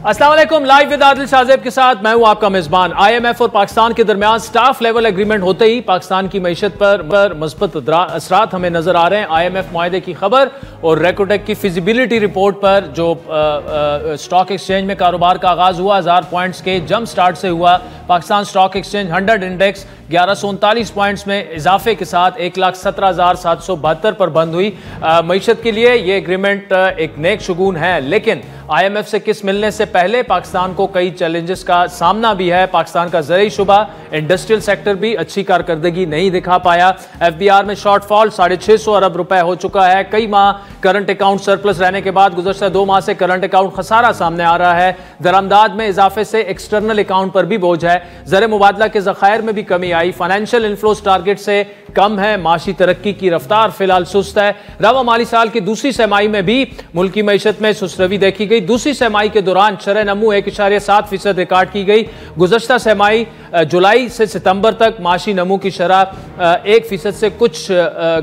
अस्सलाम वालेकुम। Live with Adil Shahzeb के साथ मैं हूं आपका मेजबान। IMF और पाकिस्तान के दरमियान स्टाफ लेवल एग्रीमेंट होते ही पाकिस्तान की मईशत पर मस्बत असरात हमें नजर आ रहे हैं। IMF मुआहदे की खबर और रेकोटेक की फिजिबिलिटी रिपोर्ट पर जो स्टॉक एक्सचेंज में कारोबार का आगाज हुआ 1000 पॉइंट्स के जंप स्टार्ट से हुआ। Pakistan stock exchange 100 index 1139 points में इजाफे के साथ 1,17,772 पर बंद हुई। मईशत के लिए ये एग्रीमेंट एक नेक शगुन है, लेकिन IMF से किस मिलने से पहले पाकिस्तान को कई चैलेंजेस का सामना भी है। पाकिस्तान का ज़रूरी शुबा इंडस्ट्रियल सेक्टर भी अच्छी कारकर्दगी नहीं दिखा पाया। FBR में शॉर्टफॉल 650 अरब रुपए हो चुका है। कई माह करंट अकाउंट सरप्लस रहने के बाद गुज़श्ता 2 माह से करंट अकाउंट खसारा सामने आ रहा है। दरामदाद में इजाफे से एक्सटर्नल अकाउंट पर भी बोझ है। ज़र मुबादला के ज़खायर में भी कमी आई। फाइनेंशियल इनफ्लोज टारगेट से कम है। माशी तरक्की की रफ्तार फिलहाल सुस्त है। रवा माली साल की दूसरी सहमाही में भी मुल्की मईशत में सुस्तरवी देखी गई। दूसरी सहमाही के दौरान शरह नमू 1.7% रिकॉर्ड की गई। गुज़श्ता सहमाही जुलाई से सितंबर तक माशी नमू की शरह 1% से कुछ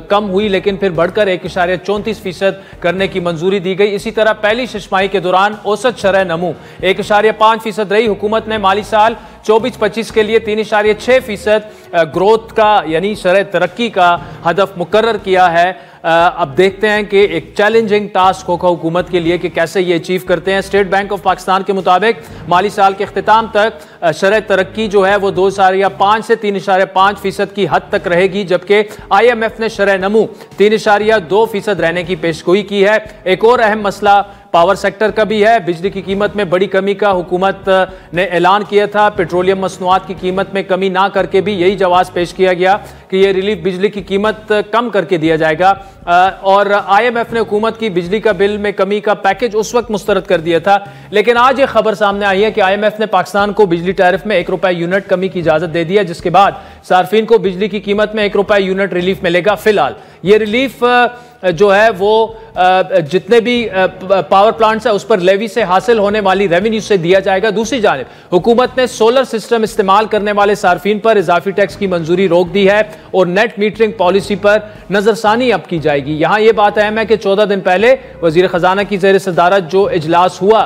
कम हुई, लेकिन फिर बढ़कर 1.34% करने की मंजूरी दी गई। इसी तरह पहली छमाही के दौरान औसत शरह नमू 1.5% रही। हुकूमत ने माली साल 24-25 के लिए 3.6% ग्रोथ का यानी शरह तरक्की का हदफ मुकर्रर किया है। अब देखते हैं कि एक चैलेंजिंग टास्क होगा हुकूमत के लिए कि कैसे ये अचीव करते हैं। स्टेट बैंक ऑफ पाकिस्तान के मुताबिक माली साल के अख्तिताम तक शरह तरक्की जो है वो 2.5 से 3.5% की हद तक रहेगी, जबकि IMF ने शरह नमू 3.2% रहने की पेशगोई की है। एक और अहम मसला पावर सेक्टर का भी है। बिजली की कीमत में बड़ी कमी का हुकूमत ने ऐलान किया था। पेट्रोलियम मसनूआत की कीमत में कमी ना करके भी यही जवाब पेश किया गया कि यह रिलीफ बिजली की कीमत कम करके दिया जाएगा। और IMF ने हुकूमत की बिजली का बिल में कमी का पैकेज उस वक्त मुस्तरद कर दिया था, लेकिन आज ये खबर सामने आई है कि IMF ने पाकिस्तान को बिजली टैरिफ में ₹1 यूनिट कमी की इजाजत दे दी है, जिसके बाद सार्फिन को बिजली की कीमत में ₹1 यूनिट रिलीफ मिलेगा। फिलहाल ये रिलीफ जो है वो जितने भी पावर प्लांट्स है उस पर लेवी से हासिल होने वाली रेवेन्यू से दिया जाएगा। दूसरी जानिब हुकूमत ने सोलर सिस्टम इस्तेमाल करने वाले सार्फिन पर इजाफी टैक्स की मंजूरी रोक दी है और नेट मीटरिंग पॉलिसी पर नजरसानी अब की जाएगी। यहां यह बात अहम है कि 14 दिन पहले वजीर खजाना की ज़ेर सदारत जो इजलास हुआ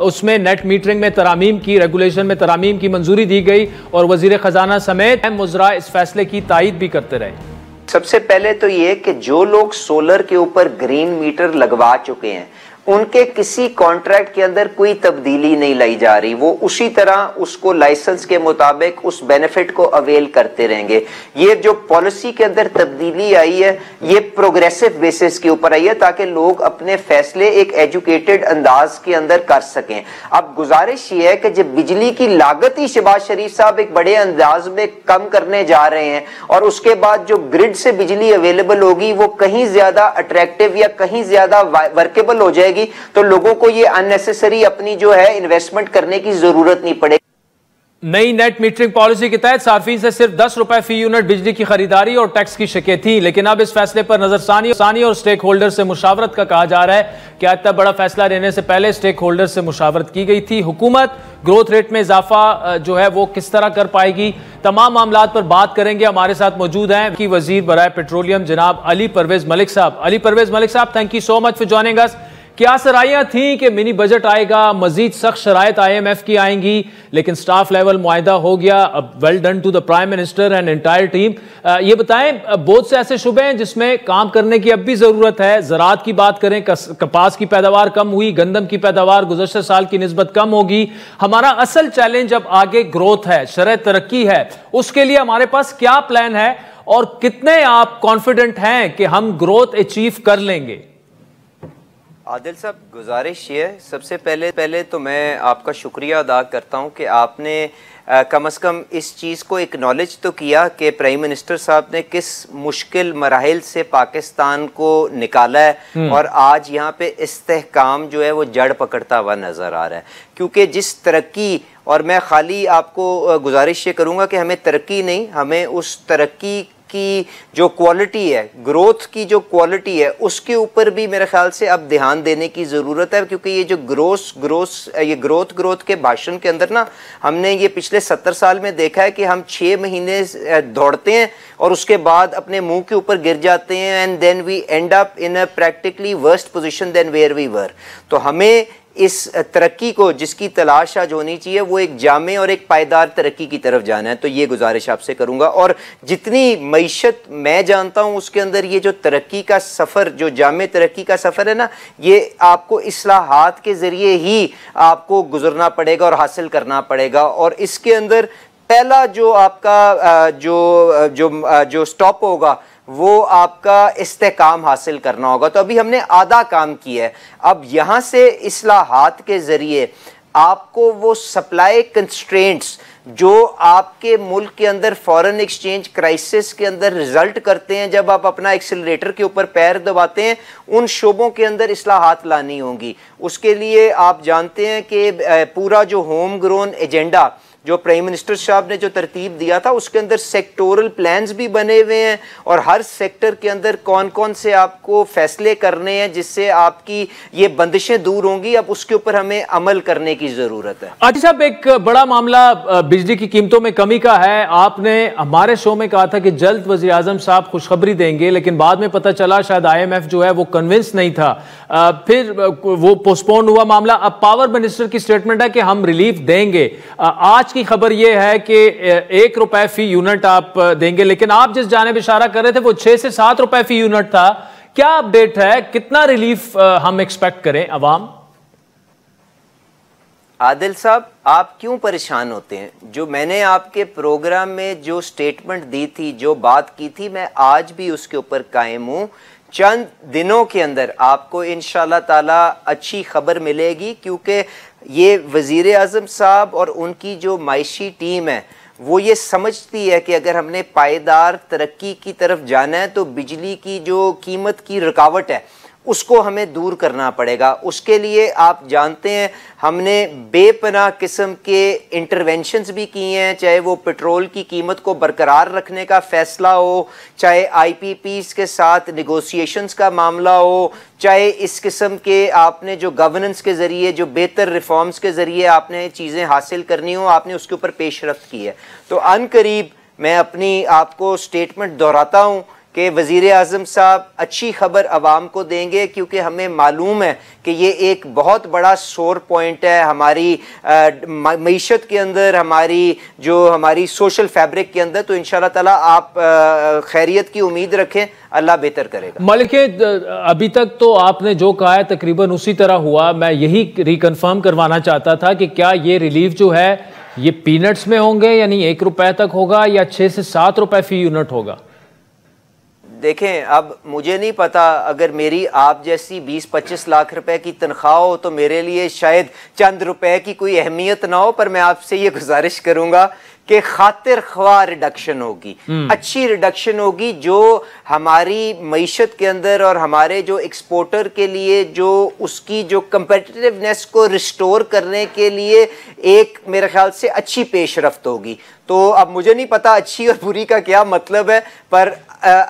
उसमें नेट मीटरिंग में तरामीम की रेगुलेशन में तरामीम की मंजूरी दी गई और वजीर खजाना समेत मुजरा इस फैसले की तायद भी करते रहे। सबसे पहले तो ये कि जो लोग सोलर के ऊपर ग्रीन मीटर लगवा चुके हैं उनके किसी कॉन्ट्रैक्ट के अंदर कोई तब्दीली नहीं लाई जा रही। वो उसी तरह उसको लाइसेंस के मुताबिक उस बेनिफिट को अवेल करते रहेंगे। ये जो पॉलिसी के अंदर तब्दीली आई है ये प्रोग्रेसिव बेसिस के ऊपर आई है ताकि लोग अपने फैसले एक एजुकेटेड अंदाज के अंदर कर सकें। अब गुजारिश ये है कि जब बिजली की लागत ही शहबाज शरीफ साहब एक बड़े अंदाज में कम करने जा रहे हैं और उसके बाद जो ग्रिड से बिजली अवेलेबल होगी वो कहीं ज्यादा अट्रैक्टिव या कहीं ज्यादा वर्केबल हो जाएगी, तो लोगों को ये अननेसेसरी अपनी जो है इन्वेस्टमेंट करने की जरूरत नहीं पड़ेगी। नई नेट मीटरिंग पॉलिसी के तहत सार्फिन से सिर्फ ₹10 फी यूनिट बिजली की खरीदारी और टैक्स की शिकें थी, लेकिन अब इस फैसले पर नजरसानी और स्टेक होल्डर से मुशावरत का कहा जा रहा है। क्या इतना बड़ा फैसला लेने से पहले स्टेक होल्डर से मुशावरत की गई थी? हुकूमत ग्रोथ रेट में इजाफा जो है वो किस तरह कर पाएगी? तमाम मामलात पर बात करेंगे। हमारे साथ मौजूद हैं की वजीर बराए पेट्रोलियम जनाब अली परवेज मलिक साहब। अली परवेज मलिक साहब, thank you so much for joining us. क्या सराहियां थी कि मिनी बजट आएगा, मजीद सख्त शराइत IMF की आएंगी, लेकिन स्टाफ लेवल मुआहदा हो गया। अब well done to the prime minister and entire team. ये बताएं, बहुत से ऐसे शुबे हैं जिसमें काम करने की अब भी जरूरत है। ज़राअत की बात करें, कपास की पैदावार कम हुई, गंदम की पैदावार गुज़श्ता साल की निस्बत कम होगी। हमारा असल चैलेंज अब आगे ग्रोथ है, शरह तरक्की है। उसके लिए हमारे पास क्या प्लान है और कितने आप कॉन्फिडेंट हैं कि हम ग्रोथ अचीव कर लेंगे? आदिल साहब, गुजारिश ये सबसे पहले तो मैं आपका शुक्रिया अदा करता हूँ कि आपने कम से कम इस चीज़ को एक्नॉलेज तो किया कि प्राइम मिनिस्टर साहब ने किस मुश्किल मराहिल से पाकिस्तान को निकाला है और आज यहाँ पे इस्तेहकाम जो है वो जड़ पकड़ता हुआ नज़र आ रहा है। क्योंकि जिस तरक्की, और मैं खाली आपको गुजारिश ये करूँगा कि हमें तरक्की नहीं, हमें उस तरक्की की जो क्वालिटी है, ग्रोथ की जो क्वालिटी है, उसके ऊपर भी मेरे ख्याल से अब ध्यान देने की ज़रूरत है। क्योंकि ये जो ग्रोथ के भाषण के अंदर ना हमने ये पिछले 70 साल में देखा है कि हम 6 महीने दौड़ते हैं और उसके बाद अपने मुंह के ऊपर गिर जाते हैं and then we end up in a practically worst position than where we were. तो हमें इस तरक्की को जिसकी तलाश आज होनी चाहिए वो एक जामे और एक पायदार तरक्की की तरफ जाना है। तो ये गुजारिश आपसे करूँगा। और जितनी मईशत मैं जानता हूँ उसके अंदर ये जो तरक्की का सफ़र, जो जामे तरक्की का सफ़र है ना, ये आपको इस्लाहात के ज़रिए ही आपको गुजरना पड़ेगा और हासिल करना पड़ेगा। और इसके अंदर पहला जो आपका जो स्टॉप होगा वो आपका इस्तेकाम हासिल करना होगा। तो अभी हमने आधा काम किया है, अब यहाँ से इस्लाहात के ज़रिए आपको वो सप्लाई कंस्ट्रेंट्स जो आपके मुल्क के अंदर फॉरेन एक्सचेंज क्राइसिस के अंदर रिजल्ट करते हैं, जब आप अपना एक्सेलरेटर के ऊपर पैर दबाते हैं, उन शोबों के अंदर इस्लाहात लानी होंगी। उसके लिए आप जानते हैं कि पूरा जो होम ग्रोन एजेंडा जो प्राइम मिनिस्टर साहब ने जो तरतीब दिया था उसके अंदर सेक्टोरल प्लान्स भी बने हुए हैं और हर सेक्टर के अंदर कौन कौन से आपको फैसले करने हैं जिससे आपकी ये बंदिशें दूर होंगी। अब उसके ऊपर हमें अमल करने की जरूरत है। आतिश साहब, एक बड़ा मामला बिजली की कीमतों में कमी का है। आपने हमारे शो में कहा था कि जल्द वज़ीर आज़म साहब खुशखबरी देंगे, लेकिन बाद में पता चला शायद IMF जो है वो कन्विंस नहीं था, फिर वो पोस्टपोन हुआ मामला। अब पावर मिनिस्टर की स्टेटमेंट है कि हम रिलीफ देंगे। आज की खबर यह है कि ₹1 फी यूनिट आप देंगे, लेकिन आप जिस जानिब इशारा कर रहे थे वो 6 से 7 रुपए फी यूनिट था। क्या अपडेट है, कितना रिलीफ हम एक्सपेक्ट करें अवाम? आदिल साहब, आप क्यों परेशान होते हैं? जो मैंने आपके प्रोग्राम में जो स्टेटमेंट दी थी, जो बात की थी, मैं आज भी उसके ऊपर कायम हूं। चंद दिनों के अंदर आपको इंशाल्लाह ताला अच्छी खबर मिलेगी, क्योंकि ये वज़ीर आज़म साहब और उनकी जो मायशी टीम है वो ये समझती है कि अगर हमने पायदार तरक्की की तरफ जाना है तो बिजली की जो कीमत की रुकावट है उसको हमें दूर करना पड़ेगा। उसके लिए आप जानते हैं हमने बेपनाह किस्म के इंटरवेंशंस भी किए हैं, चाहे वो पेट्रोल की कीमत को बरकरार रखने का फैसला हो, चाहे IPPs के साथ निगोशिएशंस का मामला हो, चाहे इस किस्म के आपने जो गवर्नेंस के ज़रिए जो बेहतर रिफॉर्म्स के ज़रिए आपने चीज़ें हासिल करनी हो, आपने उसके ऊपर पेशरफ्त की है। तो अनकरीब मैं अपनी आपको स्टेटमेंट दोहराता हूँ कि वज़ीर आज़म साहब अच्छी खबर आवाम को देंगे, क्योंकि हमें मालूम है कि ये एक बहुत बड़ा सोर पॉइंट है हमारी मईशत के अंदर, हमारी सोशल फैब्रिक के अंदर। तो इंशाल्लाह ताला आप खैरियत की उम्मीद रखें, अल्लाह बेहतर करेगा। मलिके, अभी तक तो आपने जो कहा है तकरीबन उसी तरह हुआ। मैं यही रिकन्फर्म करवाना चाहता था कि क्या ये रिलीफ जो है ये पीनट्स में होंगे, यानी ₹1 तक होगा, या 6 से 7 रुपए फी यूनिट होगा? देखें, अब मुझे नहीं पता, अगर मेरी आप जैसी 20-25 लाख रुपए की तनख्वाह हो तो मेरे लिए शायद चंद रुपए की कोई अहमियत ना हो, पर मैं आपसे ये गुजारिश करूंगा कि खातिर ख्वाह रिडक्शन होगी, अच्छी रिडक्शन होगी, जो हमारी मईशत के अंदर और हमारे जो एक्सपोर्टर के लिए जो उसकी जो कंपेटिटिवनेस को रिस्टोर करने के लिए एक मेरे ख्याल से अच्छी पेशरफ्त होगी। तो अब मुझे नहीं पता अच्छी और बुरी का क्या मतलब है, पर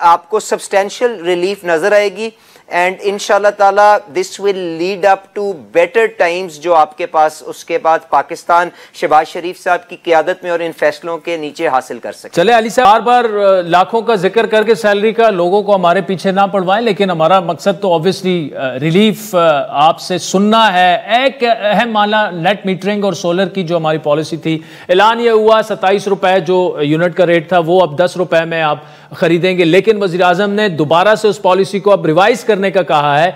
आपको सब्सटेंशियल रिलीफ नजर आएगी एंड इंशाल्लाह ताला this will lead up to better times जो आपके पास उसके बाद पाकिस्तान शहबाज शरीफ साहब की क़यादत में और इन फैसलों के नीचे हासिल कर सके। चले अली साहब, बार बार लाखों का जिक्र करके सैलरी का लोगों को हमारे पीछे ना पड़वाएं, लेकिन हमारा मकसद तो ऑब्वियसली रिलीफ आपसे सुनना है। एक अहम मामला नेट मीटरिंग और सोलर की जो हमारी पॉलिसी थी, ऐलान ये हुआ 27 रुपए जो यूनिट का रेट था वो अब 10 रुपए में आप खरीदेंगे, लेकिन वज़ीर आज़म ने दोबारा से उस पॉलिसी को अब रिवाइज करने का कहा है।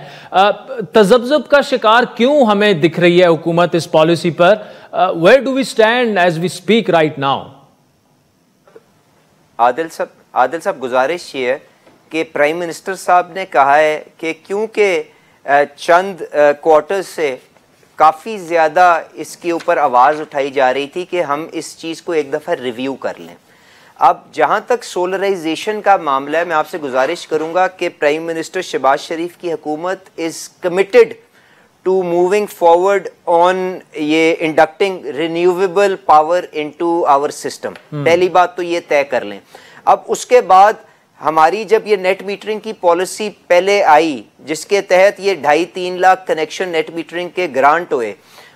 तज़ब्ज़ुब का शिकार क्यों हमें दिख रही है हुकूमत इस पॉलिसी पर? Where do we stand as we speak right now? Adil साहब, गुजारिश ये है कि प्राइम मिनिस्टर साहब ने कहा है कि क्योंकि चंद क्वार्टर्स से काफ़ी ज़्यादा इसके ऊपर आवाज़ उठाई जा रही थी कि हम इस चीज़ को एक दफ़ा रिव्यू कर लें। अब जहाँ तक सोलराइजेशन का मामला है, मैं आपसे गुजारिश करूँगा कि प्राइम मिनिस्टर शहबाज शरीफ की हुकूमत is committed to moving forward on ये inducting renewable power into our system. पहली बात तो ये तय कर लें। अब उसके बाद हमारी जब ये नेट मीटरिंग की पॉलिसी पहले आई, जिसके तहत ये 2.5-3 लाख कनेक्शन नेट मीटरिंग के ग्रांट हुए,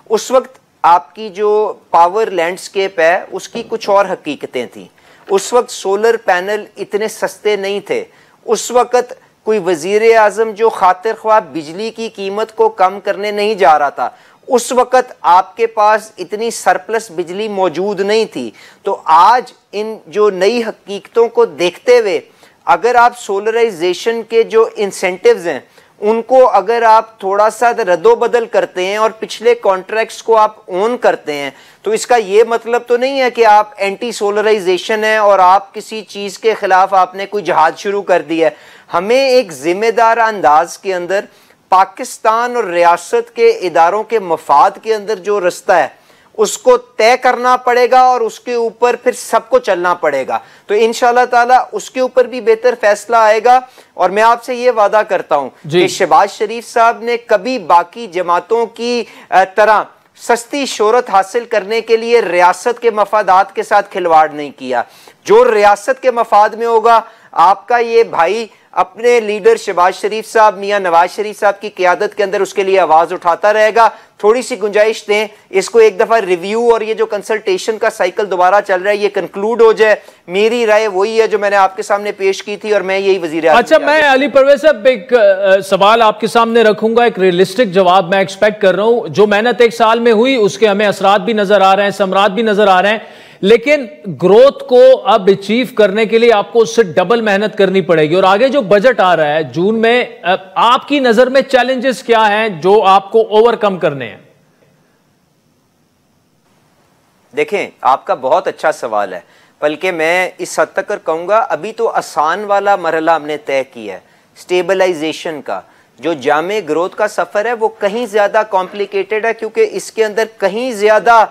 उस वक्त आपकी जो पावर लैंडस्केप है उसकी कुछ और हकीकतें थी। उस वक्त सोलर पैनल इतने सस्ते नहीं थे। उस वक्त कोई वजीर आजम जो खातिर ख्वाह बिजली की कीमत को कम करने नहीं जा रहा था, उस वक्त आपके पास इतनी सरप्लस बिजली मौजूद नहीं थी। तो आज इन जो नई हकीकतों को देखते हुए अगर आप सोलराइजेशन के जो इंसेंटिव्स हैं उनको अगर आप थोड़ा सा रद्दोबदल करते हैं और पिछले कॉन्ट्रैक्ट्स को आप ओन करते हैं, तो इसका ये मतलब तो नहीं है कि आप एंटी सोलराइजेशन है और आप किसी चीज़ के खिलाफ आपने कोई जहाद शुरू कर दिया है। हमें एक जिम्मेदार अंदाज के अंदर पाकिस्तान और रियासत के इदारों के मफाद के अंदर जो रास्ता है उसको तय करना पड़ेगा और उसके ऊपर फिर सबको चलना पड़ेगा। तो इंशाल्लाह ताला उसके ऊपर भी बेहतर फैसला आएगा। और मैं आपसे ये वादा करता हूं कि शहबाज शरीफ साहब ने कभी बाकी जमातों की तरह सस्ती शोहरत हासिल करने के लिए रियासत के मफादात के साथ खिलवाड़ नहीं किया। जो रियासत के मफाद में होगा, आपका ये भाई अपने लीडर शहबाज शरीफ साहब, मियां नवाज शरीफ साहब की क़यादत के अंदर उसके लिए आवाज उठाता रहेगा। थोड़ी सी गुंजाइश दें, इसको एक दफा रिव्यू और ये जो कंसल्टेशन का साइकिल दोबारा चल रहा है ये कंक्लूड हो जाए। मेरी राय वही है जो मैंने आपके सामने पेश की थी और मैं यही वजीर आज़म। अच्छा, मैं अली परवेज साहब एक सवाल आपके सामने रखूंगा, एक रियलिस्टिक जवाब मैं एक्सपेक्ट कर रहा हूं। जो मेहनत एक साल में हुई उसके हमें असरात भी नजर आ रहे हैं, समरात भी नजर आ रहे हैं, लेकिन ग्रोथ को अब अचीव करने के लिए आपको उससे डबल मेहनत करनी पड़ेगी। और आगे जो बजट आ रहा है जून में, आपकी नजर में चैलेंजेस क्या हैं जो आपको ओवरकम करने हैं? देखें, आपका बहुत अच्छा सवाल है, बल्कि मैं इस हद तक कहूंगा अभी तो आसान वाला मरहला हमने तय किया है। स्टेबलाइजेशन का जो जामे ग्रोथ का सफर है वो कहीं ज्यादा कॉम्प्लिकेटेड है, क्योंकि इसके अंदर कहीं ज्यादा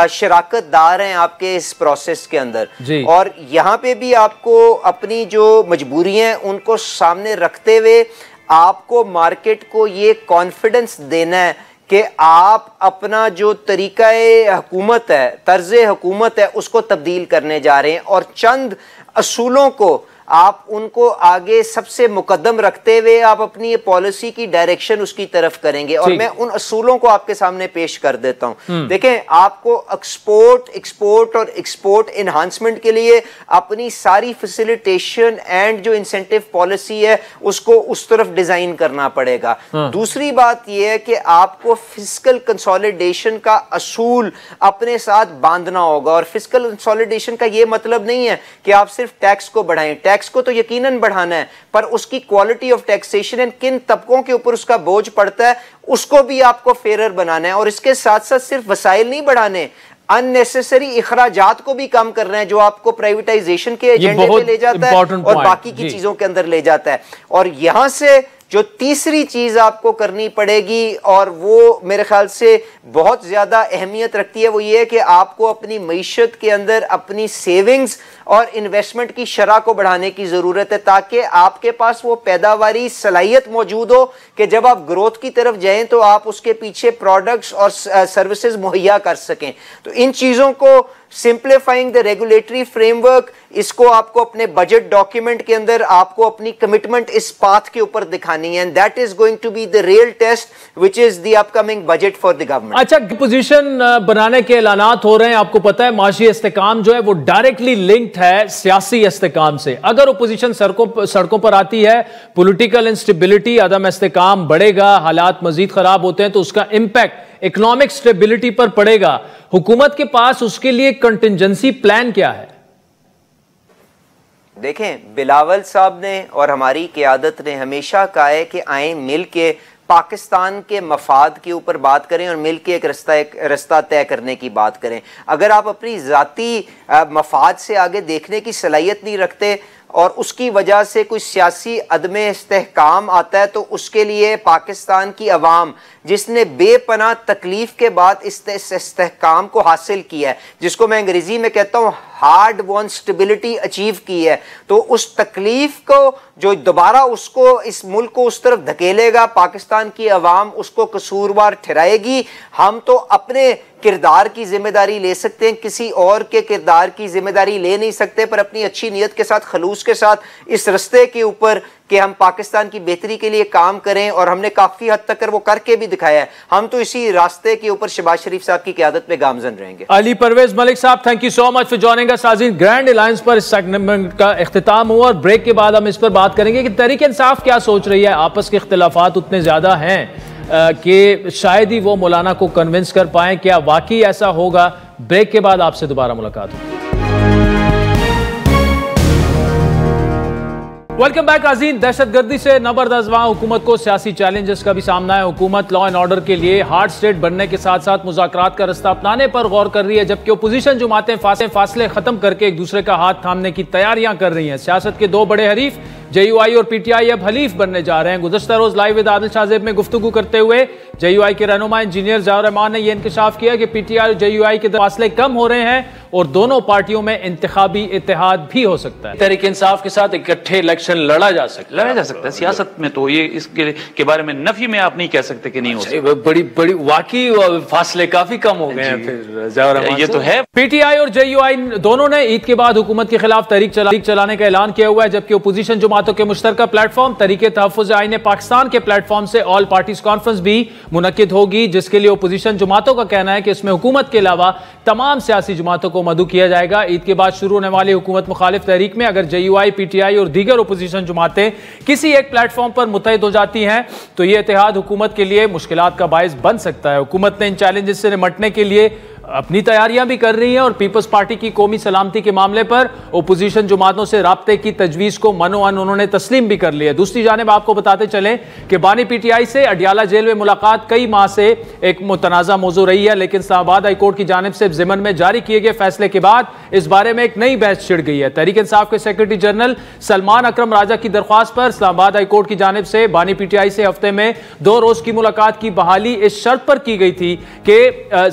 शराकतदार हैं आपके इस प्रोसेस के अंदर। और यहाँ पे भी आपको अपनी जो मजबूरियां उनको सामने रखते हुए आपको मार्केट को ये कॉन्फिडेंस देना है कि आप अपना जो तरीका हुकूमत है, तर्ज हुकूमत है, उसको तब्दील करने जा रहे हैं। और चंद असूलों को आप उनको आगे सबसे मुकद्दम रखते हुए आप अपनी पॉलिसी की डायरेक्शन उसकी तरफ करेंगे। और मैं उन असूलों को आपके सामने पेश कर देता हूं। देखें, आपको एक्सपोर्ट और एक्सपोर्ट एनहांसमेंट के लिए अपनी सारी फैसिलिटेशन एंड जो इंसेंटिव पॉलिसी है उसको उस तरफ डिजाइन करना पड़ेगा। दूसरी बात यह है कि आपको फिस्कल कंसोलिडेशन का असूल अपने साथ बांधना होगा। और फिस्कल कंसोलिडेशन का यह मतलब नहीं है कि आप सिर्फ टैक्स को बढ़ाएं। टैक्स को तो यकीनन बढ़ाना है, पर उसकी क्वालिटी ऑफ टैक्सेशन एंड किन तबकों के ऊपर उसका बोझ पड़ता है उसको भी आपको फेयर बनाना है। और इसके साथ साथ सिर्फ वसाइल नहीं बढ़ाने, अननेसेसरी इखराजात को भी कम करना है जो आपको प्राइवेटाइजेशन के एजेंडे पे ले जाता है और बाकी की चीजों के अंदर ले जाता है। और यहां से जो तीसरी चीज आपको करनी पड़ेगी और वो मेरे ख्याल से बहुत ज्यादा अहमियत रखती है, वो ये है कि आपको अपनी मईशत के अंदर अपनी सेविंग्स और इन्वेस्टमेंट की शरह को बढ़ाने की जरूरत है, ताकि आपके पास वो पैदावारी सलाहियत मौजूद हो कि जब आप ग्रोथ की तरफ जाएं तो आप उसके पीछे प्रोडक्ट्स और सर्विसेज मुहैया कर सकें। तो इन चीजों को सिंप्लीफाइंग द रेगुलेटरी फ्रेमवर्क, इसको आपको अपने बजट डॉक्यूमेंट के अंदर आपको अपनी कमिटमेंट इस पाथ के ऊपर दिखानी है। And that is going to be the real test which is the upcoming budget for the government. अच्छा, पोजीशन बनाने के ऐलानात हो रहे हैं। आपको पता है माशी इस्तेकाम जो है वो डायरेक्टली लिंक्ड है सियासी इस्तेकाम से। अगर ओपोजिशन सड़कों पर आती है, पॉलिटिकल इंस्टेबिलिटी, अदम इस्तेकाम बढ़ेगा, हालात मजीद खराब होते हैं तो उसका इंपैक्ट इकोनॉमिक स्टेबिलिटी पर पड़ेगा। हुकूमत के पास उसके लिए कंटिंजेंसी प्लान क्या है? देखें, बिलावल साहब ने और हमारी क़यादत ने हमेशा कहा है कि आए मिल के पाकिस्तान के मफाद के ऊपर बात करें और मिल के एक रास्ता तय करने की बात करें। अगर आप अपनी ज़ाती मफाद से आगे देखने की सलाहियत नहीं रखते और उसकी वजह से कोई सियासी अदम इस्तेहकाम आता है, तो उसके लिए पाकिस्तान की अवाम जिसने बेपनाह तकलीफ के बाद इस इस्तेहकाम को हासिल किया है, जिसको मैं अंग्रेजी में कहता हूँ हार्ड वॉन स्टेबिलिटी अचीव की है, तो उस तकलीफ को जो दोबारा उसको इस मुल्क को उस तरफ धकेलेगा, पाकिस्तान की अवाम उसको कसूरवार ठहराएगी। हम तो अपने किरदार की जिम्मेदारी ले सकते हैं, किसी और के किरदार की जिम्मेदारी ले नहीं सकते, पर अपनी अच्छी नीयत के साथ, खलूस के साथ इस रास्ते के ऊपर कि हम पाकिस्तान की बेहतरी के लिए काम करें, और हमने काफी हद तक वो करके भी दिखाया है। हम तो इसी रास्ते के ऊपर शहबाज शरीफ साहब की क़यादत में गामजन रहेंगे। अली परवेज मलिक साहब, thank you so much for joining us. नाज़रीन, ग्रैंड अलायंस पर इस सेगमेंट का इख्तिताम हुआ और ब्रेक के बाद हम इस पर बात करेंगे कि तहरीक इंसाफ क्या सोच रही है। आपस के इख्तिलाफात उतने ज्यादा हैं कि शायद ही वो मौलाना को कन्विंस कर पाएं। क्या वाकई ऐसा होगा? ब्रेक के बाद आपसे दोबारा मुलाकात होगी। वेलकम बैक नाज़रीन। दहशतगर्दी से नबरदज़वा हुकूमत को सियासी चैलेंजेस का भी सामना है। हुकूमत लॉ एंड ऑर्डर के लिए हार्ड स्टेट बनने के साथ साथ मुज़ाकरात का रास्ता अपनाने पर गौर कर रही है, जबकि अपोजिशन जमातें फासले खत्म करके एक दूसरे का हाथ थामने की तैयारियां कर रही हैं। सियासत के दो बड़े हरीफ JUI और PTI अब हलीफ बनने जा रहे हैं। गुज़श्ता रोज लाइव विद आदिल शाहज़ेब में गुफ्तगू करते हुए JUI के रहनुमा इंजीनियर ज़ियाउर रहमान ने यह इंकशाफ किया कि PTI और JUI के फासले कम हो रहे हैं और दोनों पार्टियों में इंतखाबी इत्तेहाद भी हो सकता है। तहरीक इंसाफ के साथ इकट्ठे इलेक्शन लड़ा जा सकता है। सियासत में तो ये इसके बारे में नफी में आप नहीं कह सकते कि नहीं हो सकता। बड़ी वाकई फासले काफी कम हो गए हैं। फिर ये तो है। PTI और JUI दोनों ने ईद के बाद हुकूमत के खिलाफ तहरीक चलाने का ऐलान किया हुआ है, जबकि अपोजिशन जमातों के मुश्तरका प्लेटफॉर्म तहरीके तहफ़्फ़ुज़ आईन पाकिस्तान के प्लेटफॉर्म से ऑल पार्टीज कॉन्फ्रेंस भी मुनक्किद होगी, जिसके लिए अपोजिशन जमातों का कहना है कि इसमें हुकूमत के अलावा तमाम सियासी जमातों को मदऊ किया जाएगा। ईद के बाद शुरू होने वाली हुकूमत मुखालिफ तहरीक में अगर JUI, PTI और दीगर अपोजिशन जमातें किसी एक प्लेटफॉर्म पर मुत्तहिद हो जाती हैं तो यह इत्तेहाद हुकूमत के लिए मुश्किलात का बायस बन सकता है। हुकूमत ने इन चैलेंजेस से निपटने के लिए अपनी तैयारियां भी कर रही हैं और पीपल्स पार्टी की कौमी सलामती के मामले पर अपोजिशन जमातों से राब्ते की तजवीज को मनोअन उन्होंने तस्लीम भी कर लिया। दूसरी जानिब आपको बताते चलें कि बानी PTI से अडियाला जेल में मुलाकात कई माह से एक मुतनाज़ा मौजू रही है, लेकिन इस्लामाबाद हाई कोर्ट की जानिब से ज़िमन में जारी किए गए फैसले के बाद इस बारे में एक नई बहस छिड़ गई है। तहरीक इंसाफ के सेक्रेटरी जनरल सलमान अकरम राजा की दरख्वास्त पर इस्लामाबाद हाई कोर्ट की जानिब से बानी PTI से हफ्ते में 2 रोज की मुलाकात की बहाली इस शर्त पर की गई थी कि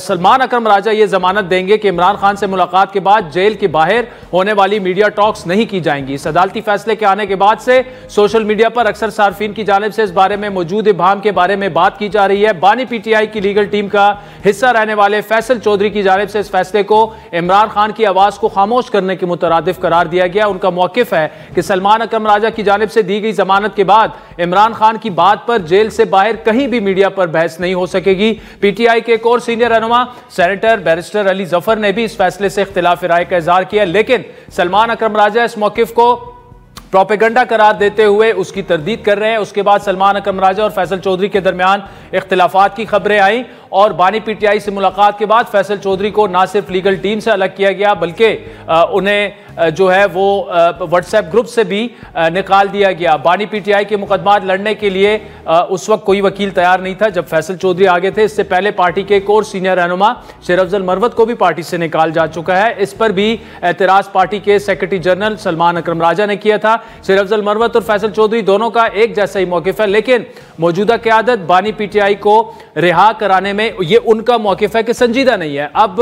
सलमान अकरम राजा ये जमानत देंगे कि इमरान खान से मुलाकात के बाद जेल के बाहर होने वाली मीडिया टॉक्स नहीं की जाएंगी। इस अदालती फैसले के आने के बाद से सोशल मीडिया पर अक्सर सार्फिन की जानिब से इस बारे में मौजूद इबाहम के बारे में बात की जा रही है। बानी PTI की लीगल टीम का हिस्सा रहने वाले फैसल चौधरी की जानिब से इस फैसले को इमरान खान की आवाज को खामोश करने के मुतरादिफ करार दिया गया। उनका मौकिफ है कि सलमान अकरम राजा की जानिब से दी गई जमानत के बाद इमरान खान की बात पर जेल से बाहर कहीं भी मीडिया पर बहस नहीं हो सकेगी। PTI के एक और सीनियर रहनुमा सेनेटर बैरिस्टर अली जफर ने भी इस फैसले से इख्तिलाफ राय का इजहार किया, लेकिन सलमान अकरम राजा इस मौकिफ को प्रोपेगेंडा करार देते हुए उसकी तरदीद कर रहे हैं। उसके बाद सलमान अकरम राजा और फैसल चौधरी के दरमियान इख्तिलाफात की खबरें आई और बानी PTI से मुलाकात के बाद फैसल चौधरी को ना सिर्फ लीगल टीम से अलग किया गया बल्कि उन्हें जो है वो व्हाट्सएप ग्रुप से भी निकाल दिया गया। बानी PTI के मुकदमात लड़ने के लिए उस वक्त कोई वकील तैयार नहीं था जब फैसल चौधरी आगे थे। इससे पहले पार्टी के एक और सीनियर रहनुमा शेर अफजल मरवत को भी पार्टी से निकाल जा चुका है। इस पर भी एतराज पार्टी के सेक्रेटरी जनरल सलमान अकरम राजा ने किया था। शेर अफजल मरवत और फैसल चौधरी दोनों का एक जैसा ही मौकिफ है, लेकिन मौजूदा क़यादत बानी PTI को रिहा कराने में ये उनका मौकिफ है कि संजीदा नहीं है। अब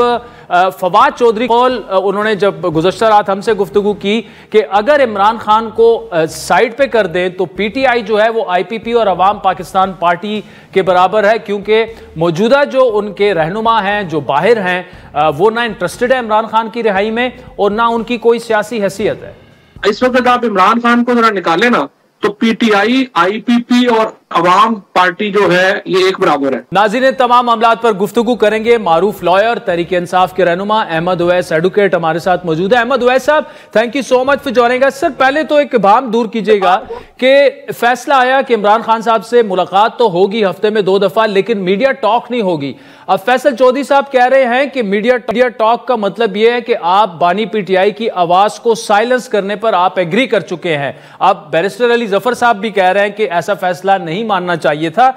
फवाद चौधरी कौल उन्होंने जब गुज़श्ता रात हमसे गुफ्तगू की कि अगर इमरान खान को साइड पे कर दें तो PTI जो है वो IPP और अवाम पाकिस्तान पार्टी के बराबर है, क्योंकि मौजूदा जो उनके रहनुमा हैं जो बाहर हैं वो ना इंटरेस्टेड है इमरान खान की रिहाई में और ना उनकी कोई सियासी हैसियत है। इस वक्त आप इमरान खान को जरा निकाले ना तो PTI, IPP और अवाम पार्टी जो है ये एक बराबर है। नाज़रीन, तमाम मामलात पर गुफ्तगू करेंगे। मारूफ लॉयर तहरीक इंसाफ के रहनुमा अहमद उवैस एडवोकेट हमारे साथ मौजूद है। अहमद उवैस साहब, thank you so much for joining us. Sir, पहले तो एक बाम दूर कीजिएगा कि फैसला आया कि इमरान खान साहब से मुलाकात तो होगी हफ्ते में 2 दफा, लेकिन मीडिया टॉक नहीं होगी। अब फैसल चौधरी साहब कह रहे हैं कि मीडिया टॉक का मतलब यह है कि आप बानी PTI की आवाज को साइलेंस करने पर आप एग्री कर चुके हैं। अब बैरिस्टर अली जफर साहब भी कह रहे हैं कि ऐसा फैसला नहीं मानना चाहिए था।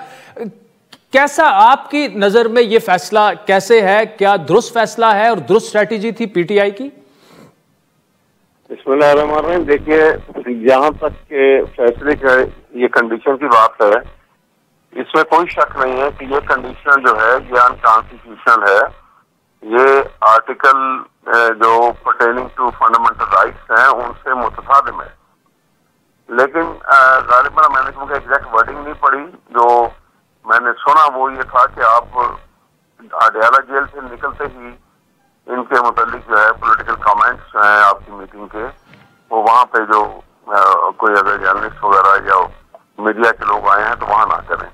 कैसा आपकी नजर में यह फैसला कैसे है? क्या दुरुस्त फैसला है और दुरुस्त स्ट्रेटेजी थी PTI की? बिस्मिल्लाहिर्रहमानिर्रहीम। देखिए, जहां तक के फैसले का ये कंडीशन की बात है, इसमें कोई शक नहीं है कि ये कंडीशन जो है ये अनकॉन्स्टिट्यूशनल है। ये आर्टिकल जो पर्टेनिंग टू फंडामेंटल राइट्स हैं उनसे मुतसादिम है। लेकिन गालिबन मैंने क्योंकि एग्जैक्ट वर्डिंग नहीं पढ़ी, जो मैंने सुना वो ये था कि आप अडियाला जेल से निकलते ही इनके मुतालिक जो है पॉलिटिकल कमेंट्स जो हैं आपकी मीटिंग के, वो वहाँ पे जो कोई अगर जर्नलिस्ट वगैरह या मीडिया के लोग आए हैं तो वहाँ ना करें।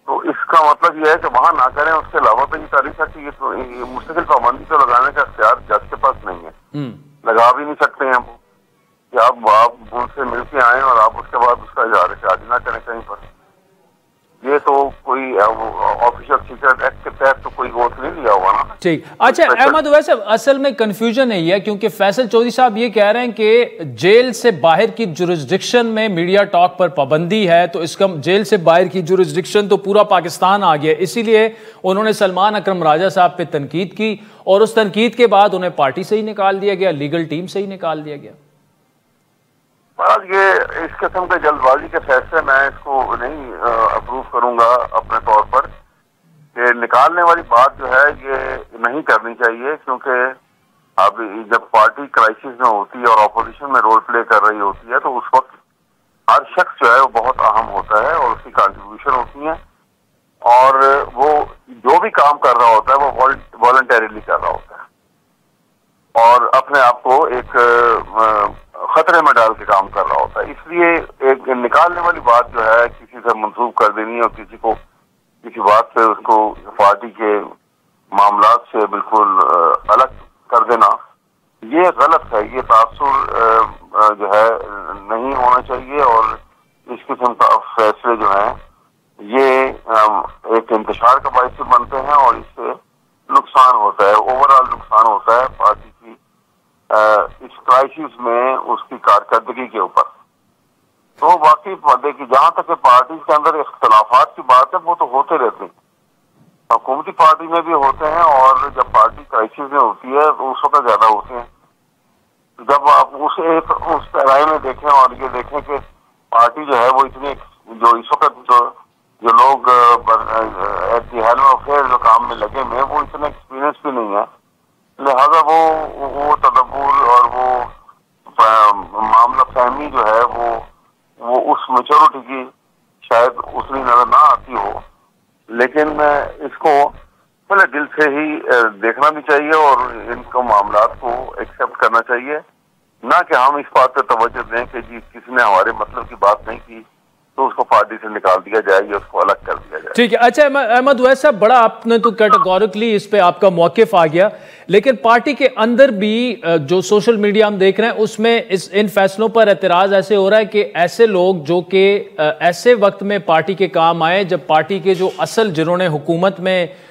तो इसका मतलब यह है कि वहाँ ना करें। उसके अलावा तो ये तारीख है कि ये मुस्तकिल पाबंदी तो लगाने का इख्तियार जज के पास नहीं है, लगा भी नहीं सकते हैं वो कि आप उनसे मिल के आए और आप उसके बाद उसका इजहार शादी ना करें कहीं पर। ये तो कोई ठीक। अच्छा अहमद, वैसे असल में कंफ्यूजन है ये, क्योंकि फैसल चौधरी साहब ये कह रहे हैं कि जेल से बाहर की जुरिस्डिक्शन में मीडिया टॉक पर पाबंदी है, तो इसका जेल से बाहर की जुरिस्डिक्शन तो पूरा पाकिस्तान आ गया, इसीलिए उन्होंने सलमान अकरम राजा साहब पे तनकीद की और उस तनकीद के बाद उन्हें पार्टी से ही निकाल दिया गया, लीगल टीम से ही निकाल दिया गया। ये इस किस्म के जल्दबाजी के फैसले मैं इसको नहीं अप्रूव करूंगा अपने तौर पर, कि निकालने वाली बात जो है ये नहीं करनी चाहिए, क्योंकि अब जब पार्टी क्राइसिस में होती है और ऑपोजिशन में रोल प्ले कर रही होती है तो उस वक्त हर शख्स जो है वो बहुत अहम होता है और उसकी कंट्रीब्यूशन होती है, और वो जो भी काम कर रहा होता है वो वॉलंटरीली कर रहा होता है और अपने आप को एक खतरे में डाल के काम कर रहा होता है। इसलिए एक निकालने वाली बात जो है किसी से मंसूब कर देनी और किसी को किसी बात से उसको पार्टी के मामलात से बिल्कुल अलग कर देना, ये गलत है। ये तासुर जो है नहीं होना चाहिए और इस किस्म का फैसले जो है ये एक इंतशार का बायस बनते हैं और इससे नुकसान होता है, ओवरऑल नुकसान होता है पार्टी की इस क्राइसिस में उसकी कारकर्दगी के ऊपर। तो बाकी देखिए, जहां तक पार्टी के अंदर इख्तलाफात की बात है वो तो होते रहते हैं, हुकूमती पार्टी में भी होते हैं और जब पार्टी क्राइसिस में होती है तो उस वक्त ज्यादा होते हैं। जब आप उस पैराए में देखें और ये देखें कि पार्टी जो है वो इतनी जो इस वक्त जो लोग अफेयर जो काम में लगे हुए वो इतना एक्सपीरियंस भी नहीं है, लिहाजा वो तदब्बुर और वो मामला फहमी जो है वो उस मैच्योरिटी की शायद उतनी नजर ना आती हो, लेकिन इसको पहले दिल से ही देखना भी चाहिए और इनको मामलात को एक्सेप्ट करना चाहिए, ना कि हम इस बात पर तवज्जो दें कि जी किसी ने हमारे मतलब की बात नहीं की तो उसको पार्टी से निकाल दिया जाए या उसको अलग कर दिया जाए। ठीक है। अच्छा अहमद, वैसा बड़ा आपने तो कैटेगोरिकली इस पे आपका मौकिफ आ गया, लेकिन पार्टी के अंदर भी जो सोशल मीडिया हम देख रहे हैं उसमें इन फैसलों पर एतराज ऐसे हो रहा है कि ऐसे लोग जो कि ऐसे वक्त में पार्टी के काम आए जब पार्टी के जो असल जिन्होंने हुकूमत में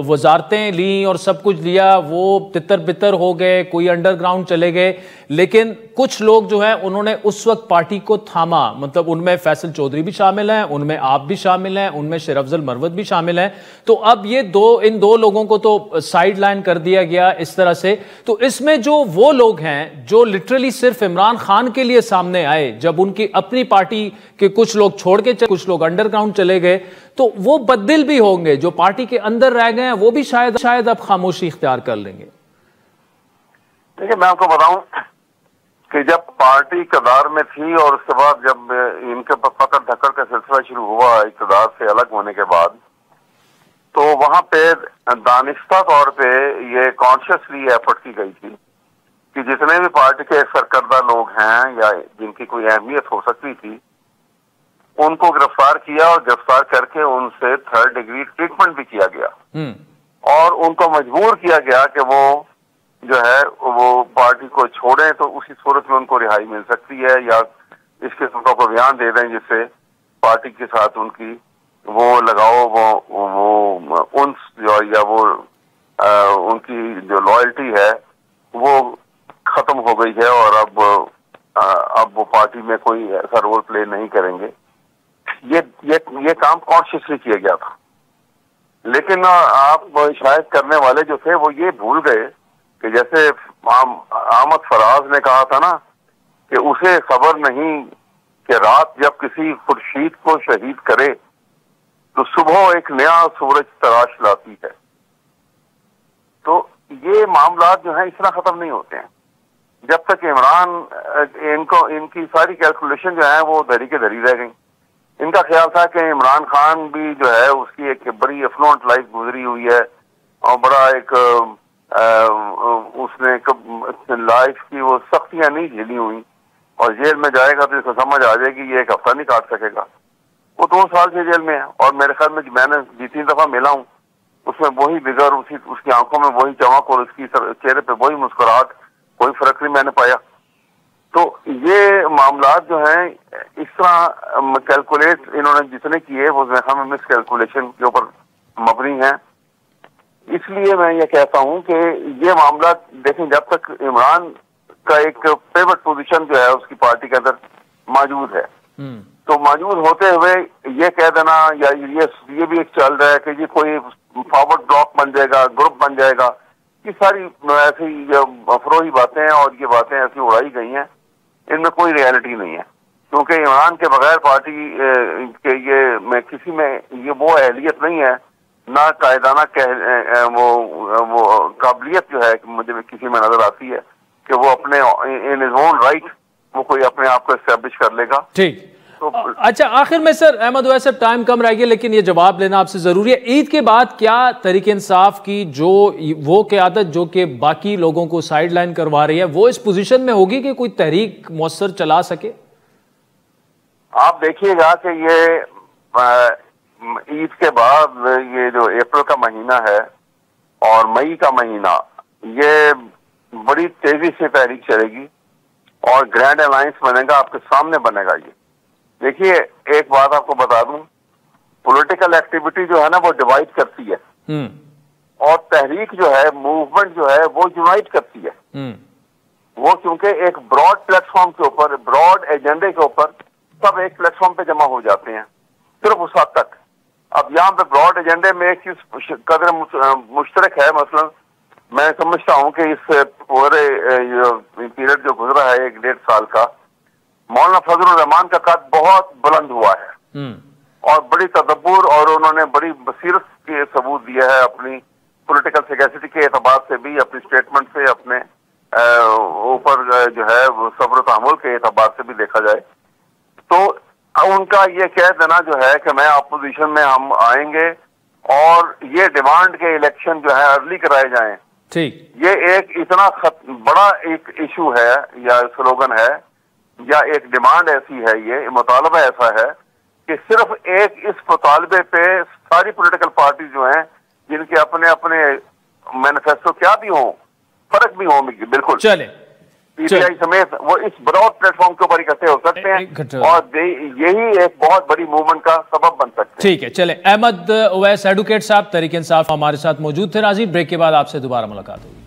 वजारतें ली और सब कुछ लिया वो तितर बितर हो गए, कोई अंडरग्राउंड चले गए, लेकिन कुछ लोग जो हैं उन्होंने उस वक्त पार्टी को थामा, मतलब उनमें फैसल चौधरी भी शामिल हैं, उनमें आप भी शामिल हैं, उनमें शेर अफजल मरवत भी शामिल हैं। तो अब ये इन दो लोगों को तो साइड लाइन कर दिया गया इस तरह से। तो इसमें जो वो लोग हैं जो लिटरली सिर्फ इमरान खान के लिए सामने आए, जब उनकी अपनी पार्टी के कुछ लोग छोड़ के कुछ लोग अंडरग्राउंड चले गए, तो वो बददिल भी होंगे, जो पार्टी के अंदर रह गए हैं वो भी शायद अब खामोशी इख्तियार कर लेंगे। देखिए, मैं आपको बताऊं कि जब पार्टी इक़्तिदार में थी और उसके बाद जब इनके पकड़ धक्कड़ का सिलसिला शुरू हुआ इक़्तिदार से अलग होने के बाद, तो वहां पे दानिस्ता तौर पे ये कॉन्शियसली एफर्ट की गई थी कि जितने भी पार्टी के सरकर्दा लोग हैं या जिनकी कोई अहमियत हो सकती थी उनको गिरफ्तार किया और गिरफ्तार करके उनसे 3rd डिग्री ट्रीटमेंट भी किया गया और उनको मजबूर किया गया कि वो जो है वो पार्टी को छोड़ें, तो उसी सूरत में उनको रिहाई मिल सकती है या इस किस्म का कोई बयान दे दें जिससे पार्टी के साथ उनकी वो लगाओ वो उन्स जो या वो उनकी जो लॉयल्टी है वो खत्म हो गई है और अब वो पार्टी में कोई ऐसा रोल प्ले नहीं करेंगे। ये काम कॉन्शियसली किया गया था, लेकिन आप शायद करने वाले जो थे वो ये भूल गए कि जैसे अहमद फराज ने कहा था ना कि उसे खबर नहीं कि रात जब किसी खुर्शीद को शहीद करे तो सुबह एक नया सूरज तराश लाती है। तो ये मामला जो है इस तरह खत्म नहीं होते हैं जब तक इमरान इनकी सारी कैलकुलेशन जो है वो धरी के धरी रह गई। इनका ख्याल था कि इमरान खान भी जो है उसकी एक बड़ी अफलोंट लाइफ गुजरी हुई है और बड़ा एक उसने लाइफ की वो सख्तियां नहीं झेली हुई और जेल में जाएगा तो इसको समझ आ जाएगी ये एक हफ्ता नहीं काट सकेगा। वो 2 साल से जेल में है और मेरे ख्याल में मैंने 2-3 दफा मिला हूँ, उसमें वही बिगर उसकी आंखों में वही चमक और उसकी चेहरे पे वही मुस्कुराहट, कोई फर्क नहीं मैंने पाया। तो ये मामलात जो हैं इस तरह कैलकुलेट इन्होंने जितने किए वो हमें मिस कैलकुलेशन के ऊपर मबनी है। इसलिए मैं ये कहता हूं कि ये मामला देखें, जब तक इमरान का एक फेवरेट पोजीशन जो है उसकी पार्टी के अंदर मौजूद है, तो मौजूद होते हुए ये कह देना या ये भी एक चल रहा है कि जी कोई फॉरवर्ड ब्लॉक बन जाएगा, ग्रुप बन जाएगा, ये सारी ऐसी अफरोही बातें हैं और ये बातें ऐसी उड़ाई गई हैं, इनमें कोई रियलिटी नहीं है। क्योंकि इमरान के बगैर पार्टी के ये में किसी में ये वो अहलियत नहीं है, ना कायदाना वो काबिलियत जो है मुझे किसी में नजर आती है कि वो अपने इन हिज ओन राइट वो कोई अपने आप को एस्टेब्लिश कर लेगा। ठीक। तो अच्छा, आखिर में सर अहमद वैसे टाइम कम रह गया, लेकिन ये जवाब लेना आपसे जरूरी है। ईद के बाद क्या तहरीक इंसाफ की जो वो क़यादत जो कि बाकी लोगों को साइडलाइन करवा रही है, वो इस पोजीशन में होगी कि कोई तहरीक मौसर चला सके? आप देखिएगा कि ये ईद के बाद ये जो अप्रैल का महीना है और मई का महीना, ये बड़ी तेजी से तहरीक चलेगी और ग्रैंड अलायंस बनेगा, आपके सामने बनेगा। ये देखिए, एक बात आपको बता दूं, पॉलिटिकल एक्टिविटी जो है ना वो डिवाइड करती है और तहरीक जो है, मूवमेंट जो है वो यूनाइट करती है। वो क्योंकि एक ब्रॉड प्लेटफॉर्म के ऊपर, ब्रॉड एजेंडे के ऊपर सब एक प्लेटफॉर्म पे जमा हो जाते हैं, सिर्फ उस हद तक। अब यहाँ पे ब्रॉड एजेंडे में एक चीज कदर मुश्तरक है, मसलन मैं समझता हूँ कि इस पूरे पीरियड जो गुजरा है 1-1.5 साल का, मौलाना फजलुर रहमान का कद बहुत बुलंद हुआ है और बड़ी तदब्बुर और उन्होंने बड़ी बसीरत के सबूत दिया है, अपनी पॉलिटिकल सैगैसिटी के एतबार से भी, अपनी स्टेटमेंट से, अपने ऊपर जो है सब्र तहम्मुल के एतबार से भी देखा जाए तो उनका ये कह देना जो है कि मैं अपोजिशन में हम आएंगे और ये डिमांड के इलेक्शन जो है अर्ली कराए जाएं, ठीक, ये एक इतना बड़ा एक इशू है या स्लोगन है या एक डिमांड ऐसी है, ये मुतालबा ऐसा है कि सिर्फ एक इस मुतालबे पे सारी पॉलिटिकल पार्टी जो हैं, जिनके अपने अपने मैनिफेस्टो क्या भी हों, फर्क भी हों, बिल्कुल चले पीटीआई समेत, वो इस ब्रॉड प्लेटफॉर्म के ऊपर इकट्ठे हो सकते हैं और यही एक बहुत बड़ी मूवमेंट का सबब बन सकते हैं। ठीक है, चले। अहमद उवैस एडवोकेट साहब तहरीक इंसाफ हमारे साथ मौजूद थे। नाज़रीन, ब्रेक के बाद आपसे दोबारा मुलाकात होगी।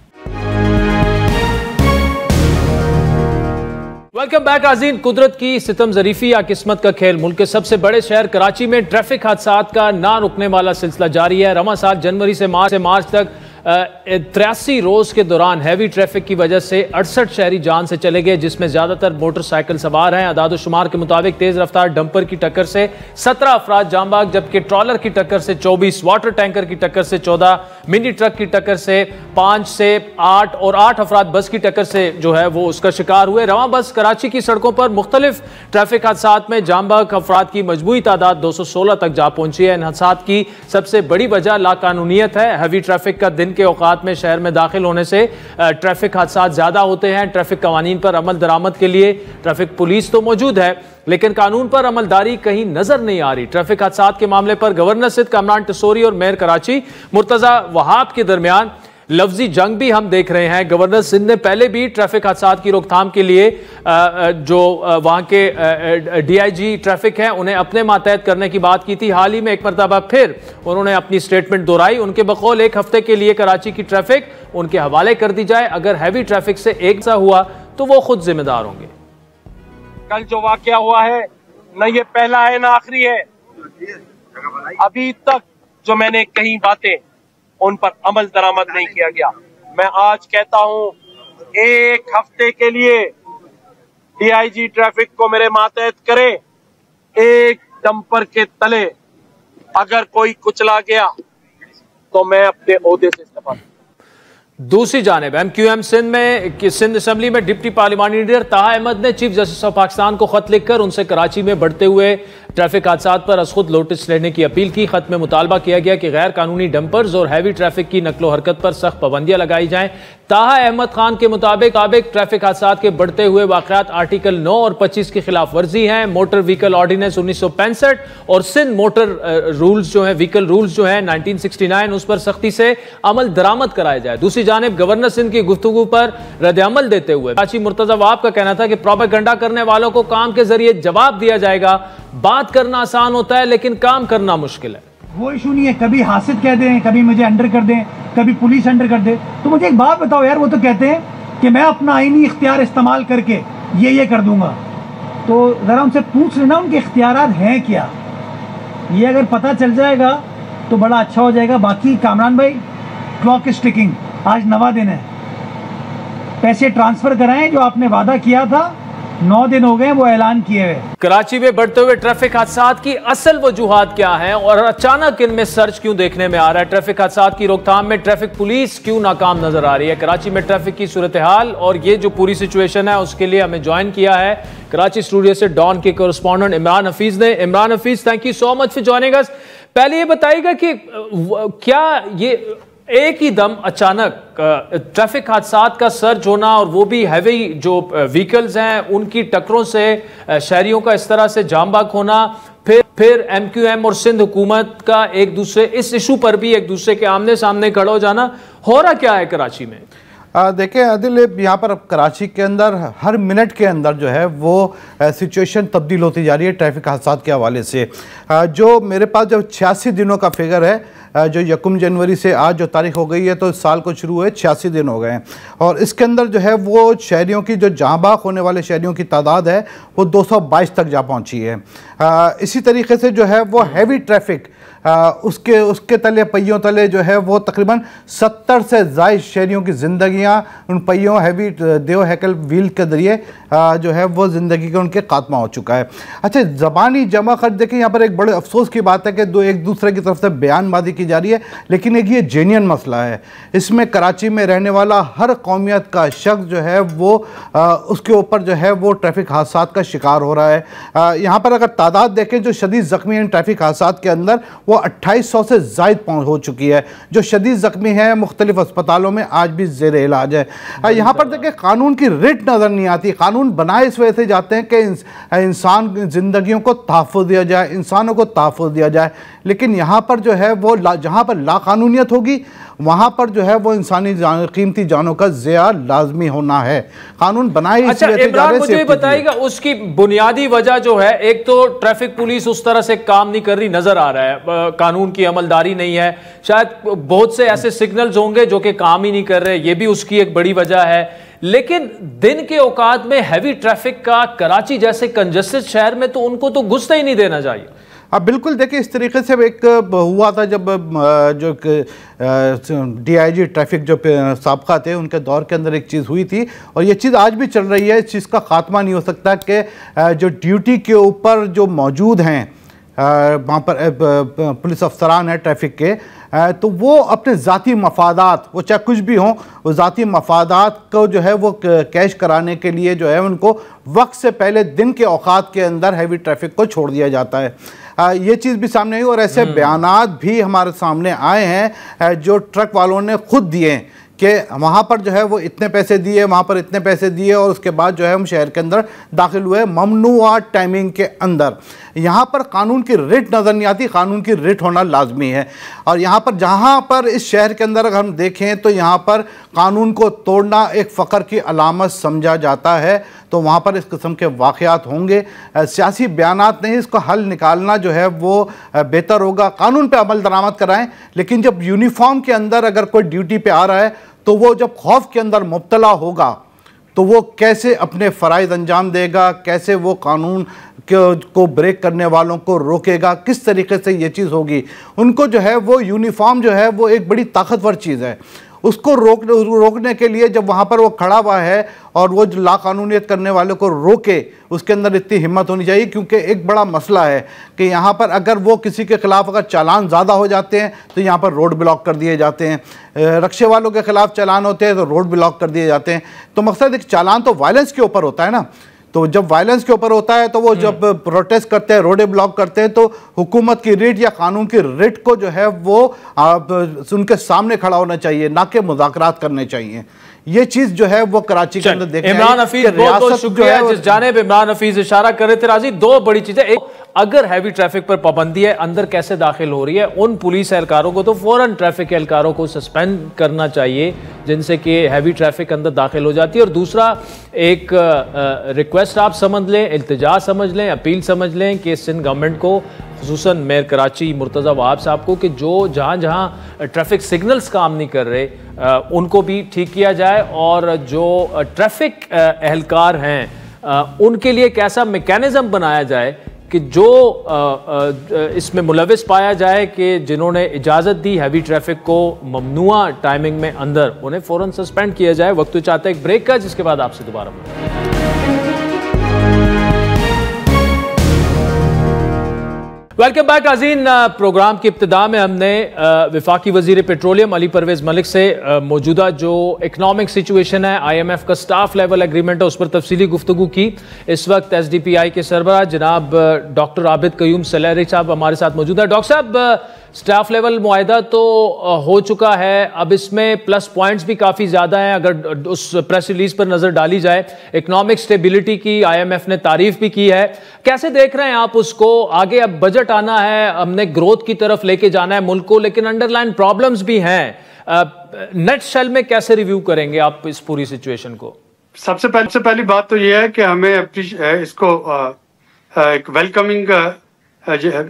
वेलकम बैक नाज़रीन। कुदरत की सितम ज़रीफी या किस्मत का खेल, मुल्क के सबसे बड़े शहर कराची में ट्रैफिक हादसात का ना रुकने वाला सिलसिला जारी है। रवां साल जनवरी से मार्च तक 83 रोज के दौरान हैवी ट्रैफिक की वजह से 68 शहरी जान से चले गए, जिसमें ज्यादातर मोटरसाइकिल सवार हैं। अदाद-ओ-शुमार के मुताबिक तेज रफ्तार डंपर की टक्कर से 17 अफराद जांबाग, जबकि ट्रॉलर की टक्कर से 24, वाटर टैंकर की टक्कर से 14, मिनी ट्रक की टक्कर से 5 से 8 और 8 अफराद बस की टक्कर से जो है वो उसका शिकार हुए। रवां बस कराची की सड़कों पर मुख्तलिफ ट्रैफिक हादसात में जांबाग अफराद की मजमूई तादाद 216 तक जा पहुंची है। इन हादसात की सबसे बड़ी वजह लाकानूनियत है। हैवी ट्रैफिक का दिन के औकात में शहर में दाखिल होने से ट्रैफिक हादसात ज्यादा होते हैं। ट्रैफिक कवानीन पर अमल दरामद के लिए ट्रैफिक पुलिस तो मौजूद है, लेकिन कानून पर अमलदारी कहीं नजर नहीं आ रही। ट्रैफिक हादसात के मामले पर गवर्नर सिंध कामरान टसोरी और मेयर कराची मुर्तजा वहाब के दरमियान लफ्जी जंग भी हम देख रहे हैं। गवर्नर सिंध ने पहले भी ट्रैफिक हादसात की रोकथाम के लिए जो वहां के डीआईजी ट्रैफिक हैं उन्हें अपने मातहत करने की बात की थी। हाल ही में एक मरतबा फिर उन्होंने अपनी स्टेटमेंट दोहराई। उनके बकौल 1 हफ्ते के लिए कराची की ट्रैफिक उनके हवाले कर दी जाए। अगर हैवी ट्रैफिक से एक सा हुआ तो वो खुद जिम्मेदार होंगे। कल जो वाकया हुआ है न ये पहला है ना आखिरी है। अभी तक जो मैंने कही बातें उन पर अमल दरामद नहीं किया गया। मैं आज कहता हूं 1 हफ्ते के लिए डीआईजी ट्रैफिक को मेरे मातहत करे। एक डंपर के तले अगर कोई कुचला गया तो मैं अपने ओहदे से इस्तीफा। दूसरी जानिब MQM सिंध असम्बली में डिप्टी पार्लिमानी लीडर ताहा अहमद ने चीफ जस्टिस ऑफ पाकिस्तान को खत लिखकर उनसे कराची में बढ़ते हुए ट्रैफिक हादसात पर अज खुद नोटिस लेने की अपील की। खत में मुतालबा किया गया कि गैर कानूनी डंपर्स और हैवी ट्रैफिक की नकलो हरकत पर सख्त पाबंदियां लगाई जाएं। ताहा अहमद खान के मुताबिक ट्रैफिक हादसात के बढ़ते हुए वाकयात आर्टिकल 9 और 25 की खिलाफ वर्जी हैं। मोटर व्हीकल ऑर्डिनेंस 1965 और सिंध मोटर रूल्स जो है व्हीकल रूल्स जो है 1969 उस पर सख्ती से अमल दरामद कराया जाए। दूसरी जानिब गवर्नर सिंध की गुफ्तगू पर रद्द-ए-अमल देते हुए कराची मुर्तजा वहाब का कहना था कि प्रोपेगेंडा करने वालों को काम के जरिए जवाब दिया जाएगा। बात करना आसान होता है लेकिन काम करना मुश्किल है। वो इशू नहीं है, कभी हासिद कह दें, कभी मुझे अंडर कर दें, कभी पुलिस अंडर कर दे। तो मुझे एक बात बताओ यार, वो तो कहते हैं कि मैं अपना आईनी इख्तियार इस्तेमाल करके ये कर दूंगा, तो ज़रा उनसे पूछ लेना उनके इख्तियारात हैं क्या। ये अगर पता चल जाएगा तो बड़ा अच्छा हो जाएगा। बाकी कामरान भाई, क्लॉक इज टिकिंग, आज नवा दिन है, पैसे ट्रांसफर कराएं जो आपने वादा किया था, 9 दिन हो गए वो ऐलान किए हुए। कराची में बढ़ते हुए ट्रैफिक हादसात की असल वजूहात क्या हैं और अचानक इनमें सर्च क्यों देखने में आ रहा है? ट्रैफिक हादसात की रोकथाम में ट्रैफिक पुलिस क्यों नाकाम नजर आ रही है? कराची में ट्रैफिक की सूरत हाल और ये जो पूरी सिचुएशन है, उसके लिए हमें ज्वाइन किया है कराची स्टूडियो से डॉन के कोरेस्पोंडेंट इमरान हफीज ने। Imran Hafeez, thank you so much for joining us. पहले ये बताइएगा कि क्या ये एक ही दम अचानक ट्रैफिक हादसात का सर्ज होना और वो भी हैवी जो व्हीकल्स हैं उनकी टक्करों से शहरियों का इस तरह से जाम बाग होना, फिर MQM और सिंध हुकूमत का एक दूसरे इस इशू पर भी एक दूसरे के आमने सामने खड़ा हो जाना, हो रहा क्या है कराची में? देखिए आदिल, यहाँ पर कराची के अंदर हर मिनट के अंदर जो है वो सिचुएशन तब्दील होती जा रही है ट्रैफिक हादसात के हवाले से। जो मेरे पास जो 86 दिनों का फिगर है, जो 1 जनवरी से आज जो तारीख हो गई है, तो इस साल को शुरू हुए 86 दिन हो गए हैं और इसके अंदर जो है वो शहरियों की जो जहाँ बाग होने वाले शहरियों की तादाद है वो 222 तक जा पहुँची है। इसी तरीके से जो है वो हैवी ट्रैफिक उसके तले पहियों तले जो है वो तकरीबन 70 से ज़ायद शहरियों की ज़िंदगियाँ उन पहियों हैवी देव हैकल व्हील के ज़रिए जो है वो ज़िंदगी का उनके खात्मा हो चुका है। अच्छा, ज़बानी जमा कर देखें, यहाँ पर एक बड़े अफसोस की बात है कि एक दूसरे की तरफ से बयानबाजी की जा रही है, लेकिन एक ये जेन्युइन मसला है। इसमें कराची में रहने वाला हर कौमियत का शख्स जो है वो उसके ऊपर जो है वो ट्रैफिक हादसात का शिकार हो रहा है। यहाँ पर अगर तादाद देखें जो शदीद ज़ख्मी इन ट्रैफिक हादसात के अंदर, वो 2800 से ज़ायद हो चुकी है। जो शदीद ज़ख्मी है मुख्तलिफ अस्पतालों में आज भी ज़ेर इलाज है। यहाँ पर देखिए कानून की रिट नज़र नहीं आती। कानून बनाए इस वजह से जाते हैं कि इंसान ज़िंदगियों को तहफ़्फ़ुज़ दिया जाए, इंसानों को तहफ़्फ़ुज़ दिया जाए, लेकिन यहाँ पर जो है वो जहाँ पर लाकानूनियत होगी वहाँ पर जो है वो इंसानी कीमती जानों का ज़िया लाजमी होना है। कानून बनाए। अच्छा इमरान, मुझे बताइएगा उसकी बुनियादी वजह जो है, एक तो ट्रैफिक पुलिस उस तरह से काम नहीं कर रही नजर आ रहा है, कानून की अमलदारी नहीं है, शायद बहुत से ऐसे सिग्नल्स होंगे जो कि काम ही नहीं कर रहे, ये भी उसकी एक बड़ी वजह है। लेकिन दिन के औकात में हैवी ट्रैफिक का कराची जैसे कंजस्टेड शहर में तो उनको तो घुसते ही नहीं देना चाहिए। हाँ बिल्कुल, देखिए इस तरीके से एक हुआ था जब जो DIG ट्रैफिक जो साबका थे उनके दौर के अंदर एक चीज़ हुई थी और ये चीज़ आज भी चल रही है। इस चीज़ का खात्मा नहीं हो सकता कि जो ड्यूटी के ऊपर जो मौजूद हैं वहाँ पर पुलिस अफसरान हैं ट्रैफिक के, तो वो अपने ज़ाती मफादात, वो चाहे कुछ भी हों, वो ज़ाती मफादात को जो है वो कैश कराने के लिए जो है उनको वक्त से पहले दिन के औकात के अंदर हैवी ट्रैफिक को छोड़ दिया जाता है। ये चीज़ भी सामने आई और ऐसे बयानात भी हमारे सामने आए हैं जो ट्रक वालों ने खुद दिए कि वहाँ पर जो है वो इतने पैसे दिए, वहाँ पर इतने पैसे दिए और उसके बाद जो है हम शहर के अंदर दाखिल हुए ममनुआ टाइमिंग के अंदर। यहाँ पर कानून की रिट नज़र नहीं आती, कानून की रिट होना लाजमी है। और यहाँ पर जहाँ पर इस शहर के अंदर अगर हम देखें तो यहाँ पर कानून को तोड़ना एक फ़ख्र की अलामत समझा जाता है, तो वहाँ पर इस किस्म के वाक़यात होंगे। सियासी बयानात नहीं, इसको हल निकालना जो है वो बेहतर होगा। कानून पे अमल दरामद कराएं, लेकिन जब यूनिफॉर्म के अंदर अगर कोई ड्यूटी पे आ रहा है तो वो जब खौफ के अंदर मुब्तला होगा तो वो कैसे अपने फ़राइज़ अंजाम देगा, कैसे वो कानून को ब्रेक करने वालों को रोकेगा, किस तरीके से ये चीज़ होगी। उनको जो है वो यूनिफॉर्म जो है वो एक बड़ी ताकतवर चीज़ है, उसको रोकने के लिए जब वहाँ पर वो खड़ा हुआ है और वो जो लाकानूनियत करने वाले को रोके, उसके अंदर इतनी हिम्मत होनी चाहिए। क्योंकि एक बड़ा मसला है कि यहाँ पर अगर वो किसी के ख़िलाफ़ अगर चालान ज़्यादा हो जाते हैं तो यहाँ पर रोड ब्लॉक कर दिए जाते हैं, रक्शे वालों के ख़िलाफ़ चालान होते हैं तो रोड ब्लॉक कर दिए जाते हैं। तो मकसद एक चालान तो वायलेंस के ऊपर होता है ना, तो जब वायलेंस के ऊपर होता है तो वो जब प्रोटेस्ट करते हैं, रोडें ब्लॉक करते हैं, तो हुकूमत की रिट या कानून की रिट को जो है वो उनके सामने खड़ा होना चाहिए, ना कि मुज़ाकरात करने चाहिए। ये चीज जो है वो कराची के अंदर देखते हैं। इमरान हफीज, बहुत बहुत शुक्रिया। जिस जानिब इमरान हफीज इशारा कर रहे थे राजी, दो बड़ी चीजें, एक अगर हैवी ट्रैफिक पर पाबंदी है, अंदर कैसे दाखिल हो रही है, उन पुलिस एहलकारों को तो फौरन ट्रैफिक एहलकारों को सस्पेंड करना चाहिए जिनसे कि हैवी ट्रैफिक अंदर दाखिल हो जाती है। और दूसरा एक रिक्वेस्ट आप समझ लें, इल्तिजा समझ लें, अपील समझ लें कि सिंध गवर्नमेंट को, खुसूसन मेयर कराची मुर्तज़ा वहाब साहब को, कि जो जहाँ ट्रैफिक सिग्नल्स काम नहीं कर रहे उनको भी ठीक किया जाए, और जो ट्रैफिक एहलकार हैं उनके लिए एक ऐसा मैकेनिज्म बनाया जाए कि जो इसमें मुलविस पाया जाए कि जिन्होंने इजाज़त दी हैवी ट्रैफिक को ममनुआ टाइमिंग में अंदर, उन्हें फ़ौरन सस्पेंड किया जाए। वक्त तो चाहता है एक ब्रेक का, जिसके बाद आपसे दोबारा मिलेंगे। वेलकम बैक नाज़रीन। प्रोग्राम की इब्तिदा में हमने वफाकी वज़ीर पेट्रोलियम अली परवेज़ मलिक से मौजूदा जो इकनॉमिक सिचुएशन है, IMF का स्टाफ लेवल एग्रीमेंट है, उस पर तफसीली गुफ्तगू की। इस वक्त SDPI के सरबराह जनाब डॉक्टर आबिद क़यूम सलहरी साहब हमारे साथ मौजूद है। डॉक्टर साहब, स्टाफ लेवल मुआहिदा तो हो चुका है, अब इसमें प्लस पॉइंट्स भी काफ़ी ज़्यादा हैं अगर उस प्रेस रिलीज पर नज़र डाली जाए। इकनॉमिक स्टेबिलिटी की IMF ने तारीफ भी की है, कैसे देख रहे हैं आप उसको? आगे अब बजट आना है, हमने ग्रोथ की तरफ लेके जाना है मुल्क को, लेकिन अंडरलाइन प्रॉब्लम्स भी हैं। नेट शेल में कैसे रिव्यू करेंगे आप इस पूरी सिचुएशन को? सबसे पहली बात तो ये है कि हमें इसको एक वेलकमिंग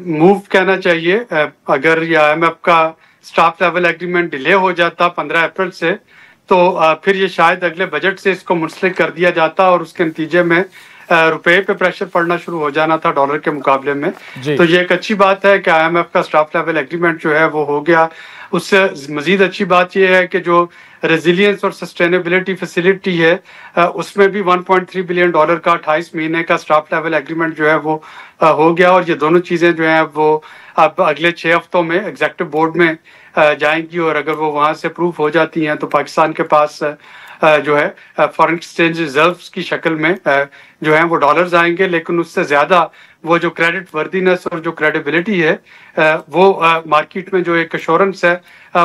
मूव कहना चाहिए। अगर ये IMF का स्टाफ लेवल एग्रीमेंट डिले हो जाता 15 अप्रैल से, तो फिर ये शायद अगले बजट से इसको मुंसलिक कर दिया जाता और उसके नतीजे में रुपए पे प्रेशर पड़ना शुरू हो जाना था डॉलर के मुकाबले में। तो ये एक अच्छी बात है कि IMF का स्टाफ लेवल एग्रीमेंट जो है वो हो गया। उससे मजीद अच्छी बात यह है कि जो रेजिलियंस और सस्टेनेबिलिटी फैसिलिटी है उसमें भी 1.3 बिलियन डॉलर का 28 महीने का स्टाफ लेवल एग्रीमेंट जो है वो हो गया। और ये दोनों चीज़ें जो हैं वो अब अगले 6 हफ्तों में एग्जीक्यूटिव बोर्ड में जाएंगी, और अगर वो वहाँ से अप्रूव हो जाती हैं तो पाकिस्तान के पास जो है फॉरेन एक्सचेंज रिजर्व्स की शक्ल में जो है वो डॉलर्स आएंगे। लेकिन उससे ज़्यादा वो जो क्रेडिट वर्दीनेस और जो क्रेडिबिलिटी है वो मार्केट में जो एक एश्योरेंस है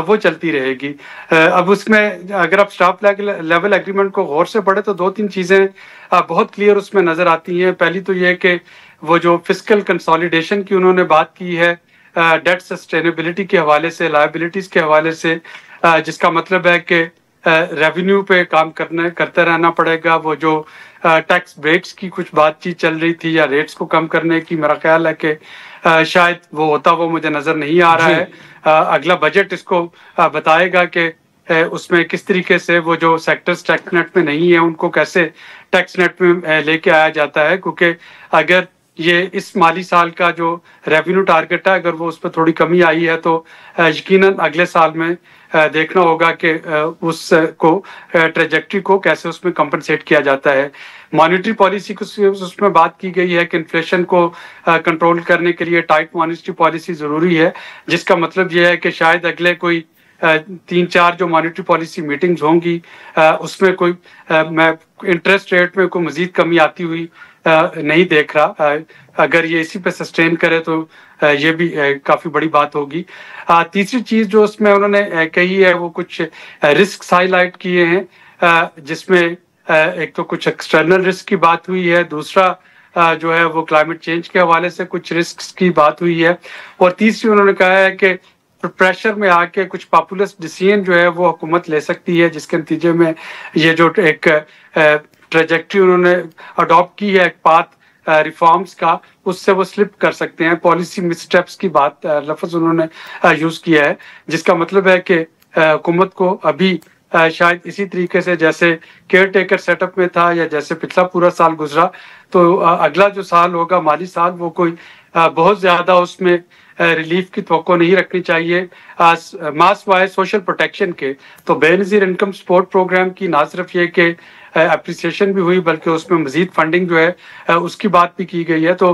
वो चलती रहेगी। अब उसमें अगर आप स्टाफ लेवल एग्रीमेंट को गौर से पढ़े तो 2-3 चीज़ें बहुत क्लियर उसमें नज़र आती हैं। पहली तो ये कि वो जो फिस्कल कंसोलिडेशन की उन्होंने बात की है डेट सस्टेनेबिलिटी के हवाले से, लायबिलिटीज़ के हवाले से, जिसका मतलब है कि रेवेन्यू पे काम करते रहना पड़ेगा। वो जो टैक्स ब्रेक्स की कुछ बातचीत चल रही थी या रेट्स को कम करने की, मेरा ख्याल है कि शायद वो होता वो मुझे नजर नहीं आ रहा है। अगला बजट इसको बताएगा कि उसमें किस तरीके से वो जो सेक्टर्स टैक्स नेट में नहीं है उनको कैसे टैक्स नेट में लेके आया जाता है। क्योंकि अगर ये इस माली साल का जो रेवेन्यू टारगेट है अगर वो उस पर थोड़ी कमी आई है तो यकीनन अगले साल में देखना होगा कि उसको ट्रेजेक्ट्री को कैसे उसमें कंपनसेट किया जाता है। मॉनेटरी पॉलिसी को उसमें बात की गई है कि इन्फ्लेशन को कंट्रोल करने के लिए टाइट मॉनेटरी पॉलिसी जरूरी है, जिसका मतलब यह है कि शायद अगले कोई 3-4 जो मॉनेटरी पॉलिसी मीटिंग्स होंगी उसमें कोई मैं इंटरेस्ट रेट में कोई मजीद कमी आती हुई नहीं देख रहा। अगर ये इसी पे सस्टेन करे तो ये भी काफी बड़ी बात होगी। तीसरी चीज जो उसमें उन्होंने कही है वो कुछ रिस्क हाईलाइट किए हैं, जिसमें एक तो कुछ एक्सटर्नल रिस्क की बात हुई है, दूसरा जो है वो क्लाइमेट चेंज के हवाले से कुछ रिस्क की बात हुई है, और तीसरी उन्होंने कहा है कि प्रेशर में आके कुछ पॉपुलिस्ट डिसीजन जो है वो हुकूमत ले सकती है, जिसके नतीजे में ये जो एक ट्रेजेक्ट्री उन्होंने अडॉप्ट की है एक पाथ रिफॉर्म्स का, उससे वो स्लिप कर सकते हैं। पॉलिसी मिसस्टेप्स की बात लफ्ज उन्होंने यूज किया है, जिसका मतलब है कि हुकूमत को अभी शायद इसी तरीके से जैसे केयर टेकर सेटअप में था या जैसे पिछला पूरा साल गुजरा, तो अगला जो साल होगा माली साल वो कोई बहुत ज्यादा उसमें रिलीफ की तवक्को नहीं रखनी चाहिए मास वाइज सोशल प्रोटेक्शन के। तो बेनजीर इनकम सपोर्ट प्रोग्राम की ना सिर्फ ये कि अप्रिसिएशन भी हुई बल्कि उसमें मजीद फंडिंग जो है उसकी बात भी की गई है। तो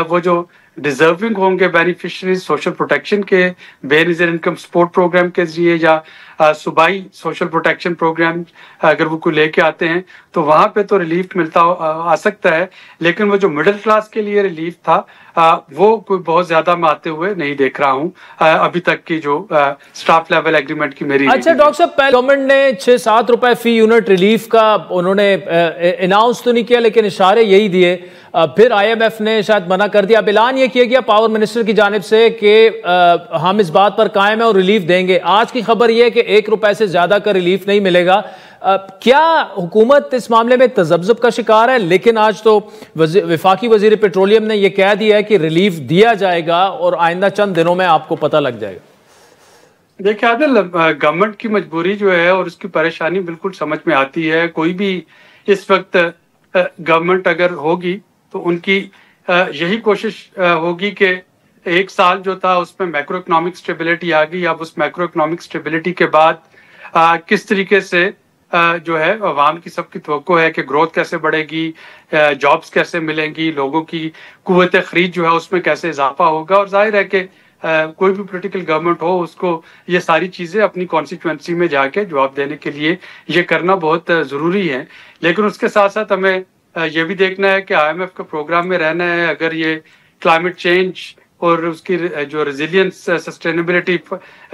वो जो डिजर्विंग होंगे बेनिफिशरीज सोशल प्रोटेक्शन के बेनजीर इनकम सपोर्ट प्रोग्राम के जरिए या सूबाई सोशल प्रोटेक्शन प्रोग्राम अगर वो कोई लेके आते हैं तो वहां पे तो रिलीफ मिलता आ सकता है, लेकिन वो जो मिडिल क्लास के लिए रिलीफ था वो कोई बहुत ज्यादा मैं आते हुए नहीं देख रहा हूँ अभी तक की जो स्टाफ लेवल एग्रीमेंट की मेरी। अच्छा डॉक्टर साहब, गवर्नमेंट ने 6-7 रुपए फी यूनिट रिलीफ का उन्होंने अनाउंस तो नहीं किया लेकिन इशारे यही दिए। फिर IMF ने शायद मना कर दिया। अब ऐलान ये किया गया पावर मिनिस्टर की जानिब से कि हम इस बात पर कायम है और रिलीफ देंगे। आज की खबर यह है कि ₹1 से ज्यादा का रिलीफ नहीं मिलेगा। क्या हुकूमत इस मामले में तजब्जुब का शिकार है? लेकिन आज तो वफाकी वजीर पेट्रोलियम ने यह कह दिया है कि रिलीफ दिया जाएगा और आइंदा चंद दिनों में आपको पता लग जाएगा। देखिए आदिल, गवर्नमेंट की मजबूरी जो है और उसकी परेशानी बिल्कुल समझ में आती है। कोई भी इस वक्त गवर्नमेंट अगर होगी तो उनकी यही कोशिश होगी कि एक साल जो था उसमें मैक्रो इकोनॉमिक स्टेबिलिटी आ गई। अब उस मैक्रो इकोनॉमिक स्टेबिलिटी के बाद किस तरीके से जो है अवाम की सबकी तवक्को है कि ग्रोथ कैसे बढ़ेगी, जॉब्स कैसे मिलेंगी, लोगों की कुव्वत खरीद जो है उसमें कैसे इजाफा होगा। और जाहिर है कि कोई भी पॉलिटिकल गवर्नमेंट हो उसको ये सारी चीजें अपनी कॉन्स्टिट्यूएंसी में जाके जवाब देने के लिए ये करना बहुत जरूरी है। लेकिन उसके साथ साथ हमें ये भी देखना है कि IMF के प्रोग्राम में रहना है। अगर ये क्लाइमेट चेंज और उसकी जो रेजिलियंस सस्टेनेबिलिटी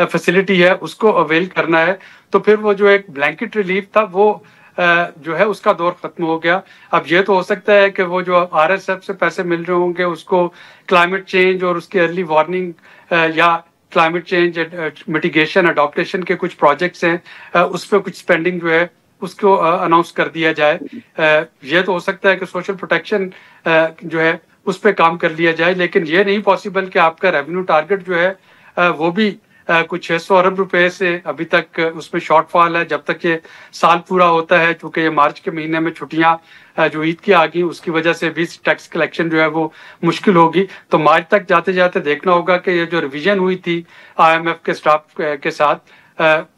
फैसिलिटी है उसको अवेल करना है, तो फिर वो जो एक ब्लैंकेट रिलीफ था वो जो है उसका दौर खत्म हो गया। अब ये तो हो सकता है कि वो जो RSF से पैसे मिल रहे होंगे उसको क्लाइमेट चेंज और उसकी अर्ली वार्निंग या क्लाइमेट चेंज मिटिगेशन अडॉप्टेशन के कुछ प्रोजेक्ट्स हैं उस पर कुछ स्पेंडिंग जो है उसको अनाउंस कर दिया जाए। ये तो हो सकता है कि सोशल प्रोटेक्शन जो है उस पर काम कर लिया जाए। लेकिन ये नहीं पॉसिबल कि आपका रेवेन्यू टारगेट जो है वो भी कुछ 600 अरब रुपए से अभी तक उसमें शॉर्टफॉल है। जब तक ये साल पूरा होता है, चूंकि ये मार्च के महीने में छुट्टियां जो ईद की आ गई उसकी वजह से भी टैक्स कलेक्शन जो है वो मुश्किल होगी। तो मार्च तक जाते जाते देखना होगा कि ये जो रिवीजन हुई थी IMF के स्टाफ के साथ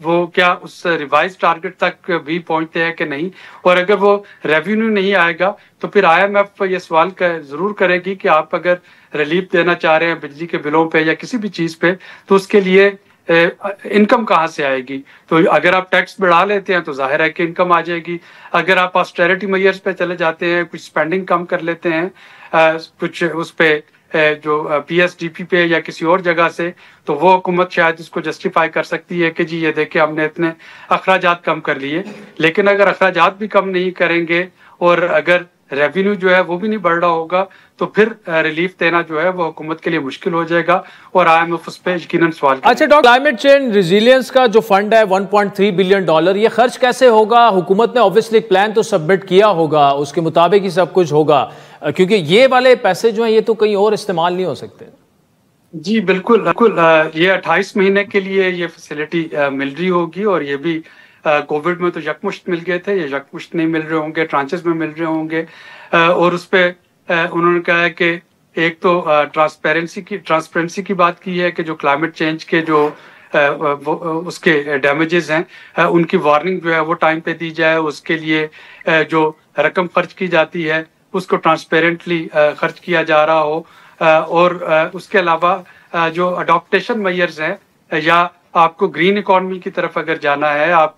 वो क्या उस रिवाइज टारगेट तक भी पहुंचते हैं कि नहीं। और अगर वो रेवेन्यू नहीं आएगा तो फिर IMF ये सवाल जरूर करेगी कि आप अगर रिलीफ देना चाह रहे हैं बिजली के बिलों पे या किसी भी चीज पे तो उसके लिए इनकम कहाँ से आएगी। तो अगर आप टैक्स बढ़ा लेते हैं तो जाहिर है कि इनकम आ जाएगी। अगर आप ऑस्टेरिटी मेजर्स पे चले जाते हैं, कुछ स्पेंडिंग कम कर लेते हैं कुछ उस पे जो PSDP पे या किसी और जगह से, तो वो हुकूमत शायद इसको जस्टिफाई कर सकती है कि जी ये देखिए हमने इतने अखराजात कम कर लिए। लेकिन अगर अखराजात भी कम नहीं करेंगे और अगर रेवेन्यू जो है वो भी नहीं बढ़ रहा होगा तो फिर रिलीफ देना जो है वो हुकूमत के लिए मुश्किल हो जाएगा और IMF उस पर यकीनन सवाल। अच्छा डॉक्टर, क्लाइमेट चेंज रिजिलियंस का जो फंड है $1.3 बिलियन, ये खर्च कैसे होगा? हुकूमत ने ऑब्वियसली एक प्लान तो सबमिट किया होगा, उसके मुताबिक ही सब कुछ होगा, क्योंकि ये वाले पैसे जो हैं ये तो कहीं और इस्तेमाल नहीं हो सकते। जी बिल्कुल बिल्कुल, ये 28 महीने के लिए ये फैसिलिटी मिल रही होगी और ये भी कोविड में तो यकमुश्त मिल गए थे, ये यकमुश्त नहीं मिल रहे होंगे, ट्रांचेस में मिल रहे होंगे। और उस पे उन्होंने कहा है कि एक तो ट्रांसपेरेंसी की बात की है कि जो क्लाइमेट चेंज के जो उसके डैमेजेस हैं उनकी वार्निंग जो है वो टाइम पे दी जाए। उसके लिए जो रकम खर्च की जाती है उसको ट्रांसपेरेंटली खर्च किया जा रहा हो। और उसके अलावा जो अडॉप्टेशन मेजर्स हैं या आपको ग्रीन इकोनॉमी की तरफ अगर जाना है, आप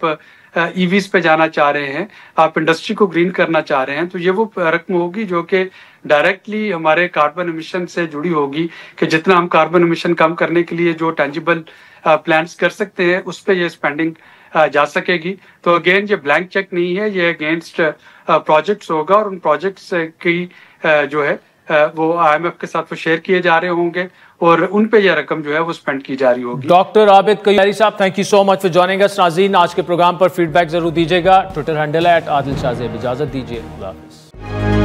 EVs पे जाना चाह रहे हैं, आप इंडस्ट्री को ग्रीन करना चाह रहे हैं, तो ये वो रकम होगी जो कि डायरेक्टली हमारे कार्बन एमिशन से जुड़ी होगी कि जितना हम कार्बन एमिशन कम करने के लिए जो टेंजिबल प्लान्स कर सकते हैं उस पर ये स्पेंडिंग जा सकेगी। तो अगेन ये ब्लैंक चेक नहीं है, ये अगेंस्ट प्रोजेक्ट्स होगा और उन प्रोजेक्ट्स की जो है वो IMF के साथ वो शेयर किए जा रहे होंगे और उन पे यह रकम जो है वो स्पेंड की जा रही होगी। डॉक्टर आबिद कयारी साहब, thank you so much for joining us. नाज़रीन, आज के प्रोग्राम पर फीडबैक जरूर दीजिएगा। ट्विटर हैंडल है @आदिल शाज़ेब। इजाजत दीजिए, खुदा हाफिज़।